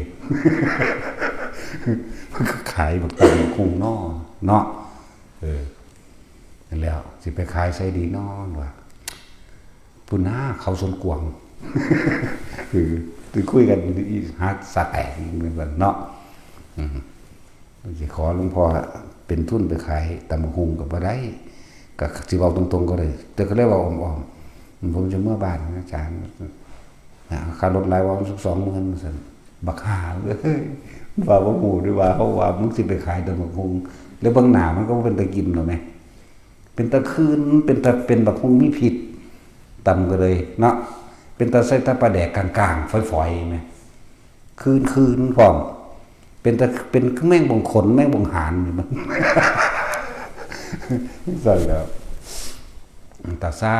มันก็ขายบักตำบักฮุงเนาะนั่นแล้วสิไปขายไสดีนอนว่ะพุ่นหน้าเขาสวนกวาง คือคุยกันหาสะแตกเหมือนกันเนาะสิขอหลวงพ่อเป็นทุนไปขายตำบักหุ่งก็บ่ได้ก็สิเว้าตรงๆก็ได้แต่ก็เลยว่าอ้อมๆผมจะเมื่อบ้านอาจารย์ค่ารถหลายว่าสัก 20,000 ซั่นบักหาเอ้ยว่าบ่ฮู้ด้วยว่าเขาว่ามึงสิไปขายตำบักหุ่งแล้วเบิ่งหน้ามันก็บ่เป็นตากินหรอกแม่เป็นตาคืนเป็นบักหุ่งมีพิษตำก็เลยเนาะเป็นตาใส่ตาปลาแดกกลางๆฝอยๆแม่คืนพร้อมเป็นแม่งบงขนแม่งบงหานนี่มัน ใส่แล้วตาซ่า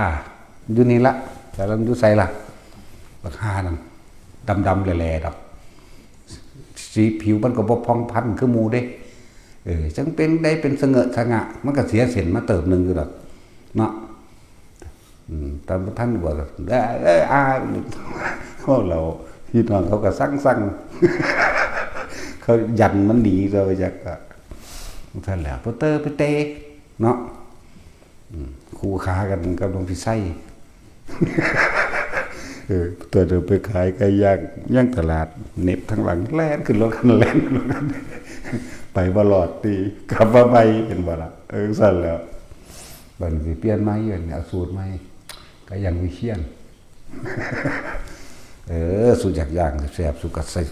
อยู่นี่ละแต่เราอยู่ใส่ละบักหานั่นดำๆแหล่ๆดอกสีผิวมันก็บ่พองพันคือหมู่เด้จังเป็นได้เป็นสงะมันก็เสียเส้นมาเติบนึงอยู่ดอกเนาะตามท่านบอกเขาเราพี่น้องเขาก็สั่งเขายันมันหนีเราไปจากท่านแล้วโปเตอร์ไปเตะเนาะคู่ขากันกับหลวงพี่ไส้ตัวเดินไปขายไก่ย่างตลาดเน็บทั้งหลังแล่นขึ้นรถกันแล่นไปบลอดตีกลับมาใหม่เห็นบ่ล่ะสั่นแล้วบัดนี้เปลี่ยนใหม่อยู่เนี่ยเอาสูตรใหม่ก็ยังวิเชียรสูตรย่างแซ่บสุกใส่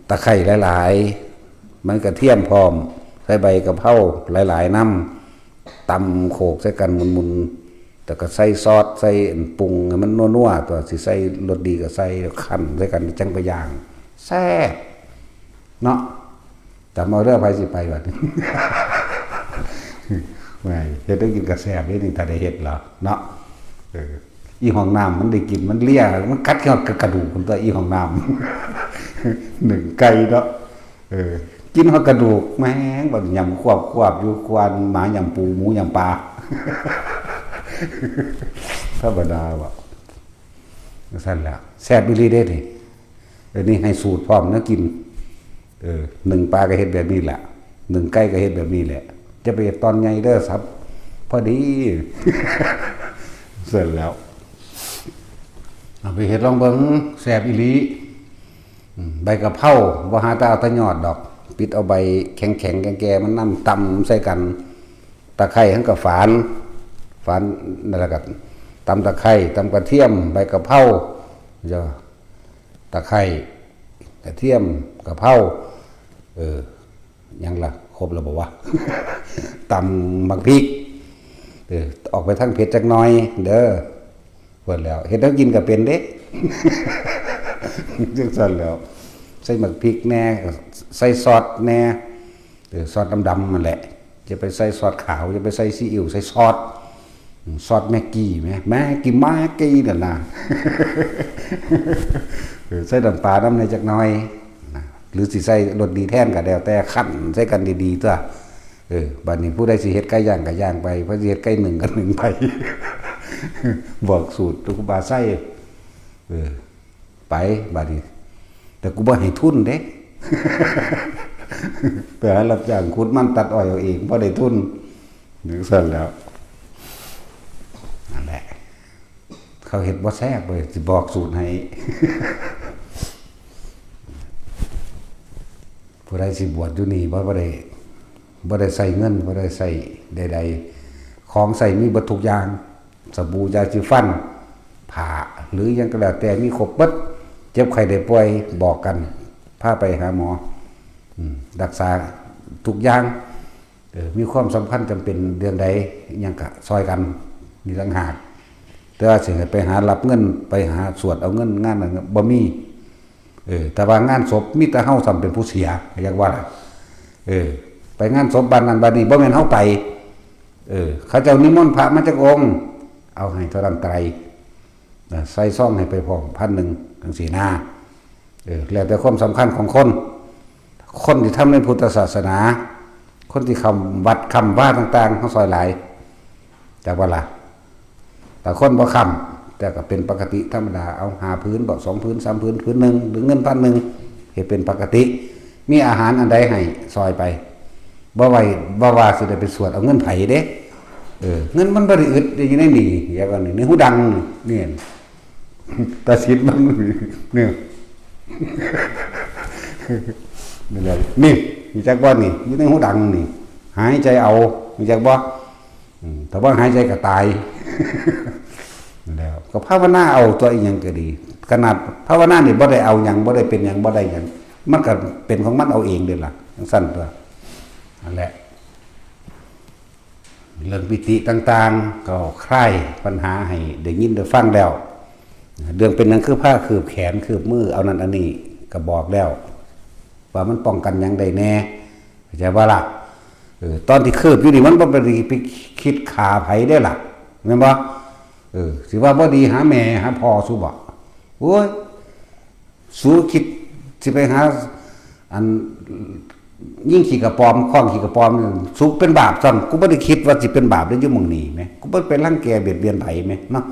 ตะไคร้หลายๆมันกระเทียมพร้อมใส่ใบกะเพราหลายๆน้ำตำโขกใส่กันมุนๆ แต่ก็ใส่ซอสใส่ปรุงให้มันนัวๆตัวสิใส่รสดีก็ใส่คั่นใส่กันจังไปย่างแซ่บเนาะแต่มาเรื่องไปสิไปบัดนี้ ไม่เฮ็ดได้กินกระแซ่บนี่ถ้าได้เฮ็ดแล้วเนาะอีห้องน้ำมันได้กินมันเลี่ยมันกัดเข้ากระดูกคนตัวอีห้องน้ำ หนึ่งไก่เนาะกินหัวกระดูกแม่งบ่ยำควบอยู่ควันหมายำปูหมูยำปลา ธรรมดาบ่สั่นแล้วแซ่บอีหลีเด้นี่นี่ให้สูตรพร้อมนะกินหนึ่งปลาก็เฮ็ดแบบนี้แหละหนึ่งไก่ก็เฮ็ดแบบนี้แหละจะไปตอนใหญ่เด้อครับพอดี เสร็จแล้วเอาไปเฮ็ดลองเบิ่งแซ่บอีหลีใบกะเพราบ่หาตาเอาตะยอดดอกปิดเอาใบแข็งๆแก่ๆมันนำตำใส่กันตะไคร้ทั้งกับฝานนั่นแหละก็ตำตะไคร้ตำกระเทียมใบกะเพราจะตะไคร้กระเทียมกะเพรายังล่ะครบแล้วบ่วะ ตำบักพริกออกไปทางเผ็ดจักหน่อยเด้อเพิ่นแล้วเฮ็ดแล้วกินก็เป็นเด้ จังซั่นแล้วใส่บักพริกแน่ใส่ซอสแน่ซอสดำๆนั่นแหละจะไปใส่ซอสขาวจะไปใส่ซีอิ๊วใส่ซอสแม็กกี้แม่แม็กกี้นั่นน่ะ ใส่น้ำปลาน้ำในจักหน่อยหรือสิใส่รสดีแทนก็แล้วแต่คั่นใส่กันดีๆตัวบัดนี้ผู้ใดสิเฮ็ดไก่ย่างก็ย่างไปผู้สิเฮ็ดไก่นึ่งก็นึ่งไป บอกสูตรทุกบาใส่ไปบัดนี้แต่กูบ่ให้ทุนเด้ ไปหารับจ้างขุดมันตัดอ้อยเอาเองบ่ได้ทุนนึกซั่นแล้วนั่นแหละเขาเฮ็ดบ่แซ่บเลยสิบอกสูตรให้ ผู้ใดสิบวชอยู่นี่บ่ได้ใส่เงินบ่ได้ใส่ใดๆของใส่มีเบิดทุกอย่างสบู่ยาสีฟันผ้าหรือยังก็แล้วแต่มีครบเบิดเจ็บไข้ได้ป่วยบอกกันพาไปหาหมอรักษาทุกอย่างมีความสำคัญจำเป็นเดือนใดยังก็ซอยกันนี่ต่างหากแต่ว่าสิไปหารับเงินไปหาสวดเอาเงินงานนั้นบ่มีแต่ว่างานศพมีแต่เฮาซ้ำเป็นผู้เสียอยากว่าไปงานศพบ้านนั้นบ้านนี้บ่แม่นเฮาไปเขาเจ้านิมนต์พระมาจากองค์เอาให้เท่านั้นไตรใส่ซ่องให้ไปพร้อม1,000จังซี่นะแล้วแต่ความสำคัญของคนที่ทำในพุทธศาสนาคนที่คำวัดคำว่าต่างๆเขาซอยหลายจากว่าล่ะแต่คนบ่คำแต่ก็เป็นปกติธรรมดาเอา5 พื้นบ่2 พื้น3 พื้นพื้นหนึ่งหรือเงิน1,000เฮ็ดเป็นปกติมีอาหารอันใดให้ซอยไปบ่ว่าสิได้ไปสวดเอาเงินไผเด้เงินมันบ่ได้อึดอยู่ในนี่อย่างว่านี่ในหูดังนี่ตาสิทธิ์มันนี่นี่แหละนี่มีจักบ่นี่อยู่ในหูดังนี่หายใจเอามีจักบ่ถ้าบ่หายใจก็ตายแล้วก็ภาวนาเอาตัวอีหยังก็ดีขนาดภาวนานี่บ่ได้เอาหยังบ่ได้เป็นหยังบ่ได้หยังมันก็เป็นของมันเอาเองเด้ล่ะจังซั่นตัวนั่นแหละเรื่องปิติต่างๆก็คลายปัญหาให้ได้ยินได้ฟังแล้วเรื่องเป็นหยังคือผ้าคืบแขนคืบมือเอานั่นอันนี้ก็บอกแล้วว่ามันป้องกันหยังได้แน่เข้าใจบ่ล่ะตอนที่คืบอยู่นี่มันบ่ไปคิดขาไผได้ล่ะแม่นบ่สิว่าบ่ดีหาแม่หาพ่อสู้บ่โอ้ยสู้คิดสิไปหาอันยิ่งขี่กระปอมคล้องขี่กระปอมสู้เป็นบาปซ้ำกูบ่ได้คิดว่าสิเป็นบาปได้อยู่หม้องนี้แม่กูบ่ไปรังแกเบียดเบียนไผแม่เนาะ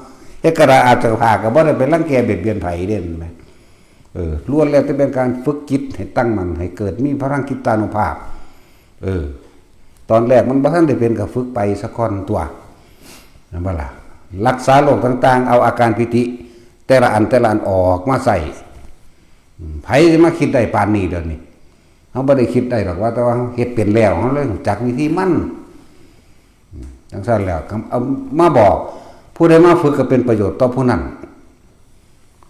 เอกราอาจจะพาก็บ่ได้ไปรังแกเบียดเบียนไผเด้แม่ล้วนแล้วแต่เป็นการฝึกจิตให้ตั้งมั่นให้เกิดมีพลังจิตานุภาพตอนแรกมันบ่ทันได้เป็นก็ฝึกไปสักคนตัวนั่นบ่ล่ะรักษาโรคต่างๆเอาอาการปิติแต่ละอันออกมาใส่ไผสิมาคิดได้ปานนี้เดี๋ยวนี้เฮาบ่ได้คิดได้หรอกว่าแต่ว่าเฮ็ดเป็นแล้วเฮาเลยรู้จักวิธีมันจังซั่นแล้วเอามาบอกผู้ใดมาฝึกก็เป็นประโยชน์ต่อผู้นั้น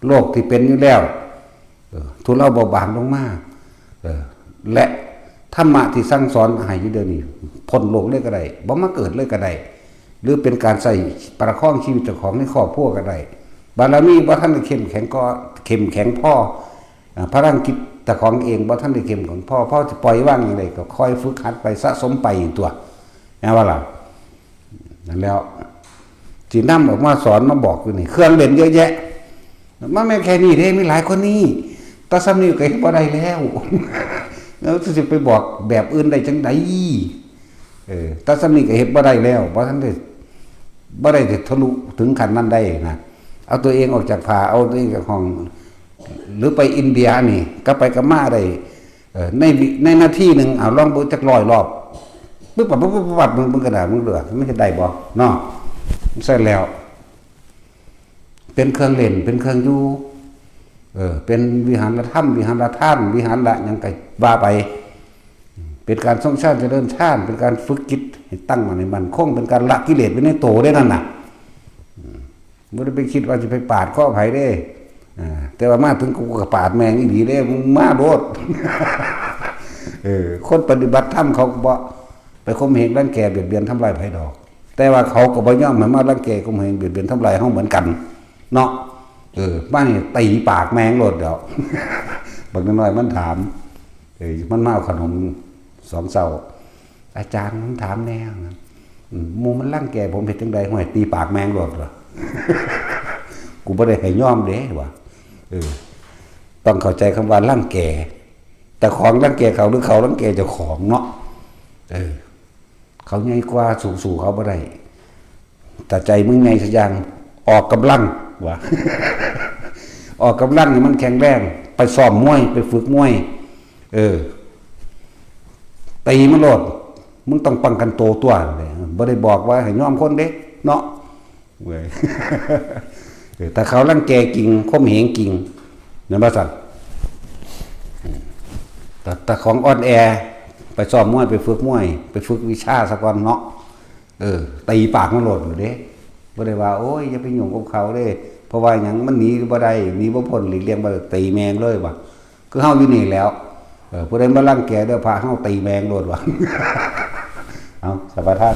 โรคที่เป็นอยู่แล้วทุเลาเบาบางลงมาและธรรมะที่สั่งสอนให้อยู่เดี๋ยวนี้พ้นโลกเลยก็ได้บ่มาเกิดเลยก็ได้ หรือเป็นการใส่ประคองชีวิตเจ้าของในครอบครัวก็ได้บารมีบ่ท่านได้เข้มแข็งก็เข้มแข็งพ่อพลังจิตเจ้าของเองบ่ท่านได้เข้มของพ่อจะปล่อยว่างอย่างไรก็คอยฝึกหัดไปสะสมไปตัวนะว่าล่ะนั่นแล้วจีนำออกมาสอนมาบอกอยู่นี่เครื่องเล่นเยอะแยะมันไม่แค่นี้เด้มีหลายคนนี้ตาซ้ำนี่ก็เฮ็ดบ่ได้แล้วแล้วจะไปบอกแบบอื่นได้จังไดตาซ้ำนี่ก็เฮ็ดบ่ได้แล้วบ่ทันได้บ่ได้ทะลุถึงขั้นนั้นได้นะเอาตัวเองออกจากผาเอาตัวเองจากห้องหรือไปอินเดียนี่ก็ไปกับมาได้ในนาทีนึงเอาลองเบิ่งจัก100 รอบปึ๊บปั๊บมึงกระดาษมึงเหลือไม่ได้บ่เนาะใช่แล้วเป็นเครื่องเล่นเป็นเครื่องอยู่เป็นวิหารธรรมวิหารท่านวิหารละยังไงว่าไปเป็นการทรงชาติเจริญชาติเป็นการฝึกจิตให้ตั้งมันในมันคงเป็นการละกิเลสไว้ในโตได้นั่นน่ะไม่ได้ไปคิดว่าจะไปปาดข้อไผ่ได้แต่ว่ามาถึงกูก็ปาดแมงอีดีได้มึงมาโลดคนปฏิบัติธรรมเขาบ่ไปข่มเหงรังแกเบียดเบียนทำลายไผ่ดอกแต่ว่าเขาก็บ่ยอมมารังแกข่มเหงเบียดเบียนทำลายเฮาเหมือนกันเนาะบ้านนี่ตีปากแมงโลดเดี๋ยวบางน้อยมันถามมันมาเอาขนม2 เช้าอาจารย์มันถามแนวหมู่มันรังแกผมเฮ็ดจังได๋ห้วยตีปากแมงโลดเหรอกูบ่ได้ให้ยอมเด้ว่าต้องเข้าใจคำว่ารังแกแต่ของรังแกเขาหรือเขารังแกเจ้าของเนาะเขาใหญ่กว่าสูงเขาบ่ได้แต่ใจมึงใหญ่สักอย่างออกกำลังว่าออกกำลังนี่มันแข็งแรงไปซ้อมมวยไปฝึกมวยตีมันโลดมึงต้องป้องกันตัวบ่ได้บอกว่าให้ยอมคนเด้เนาะเว้ยแต่เขารังแกกิ่งข่มเหงกิ่งนั่นว่าซั่นแต่ของอ่อนแอไปซ้อมมวยไปฝึกมวยไปฝึกวิชาซะก่อนเนาะตีปากมันโลดอยู่เด้บ่ได้ว่าโอ้ยอย่าไปยุ่งกับเขาเด้เพราะว่าหยังมันหนีบ่ได้หนีบ่พ้นหลีกเลี่ยงบ่ได้ตีแมงเลยว่ะคือเฮาอยู่นี่แล้วผู้ใดมารังแกเด้อพาเฮาตีแมงโลดว่ะเอาสวัสดี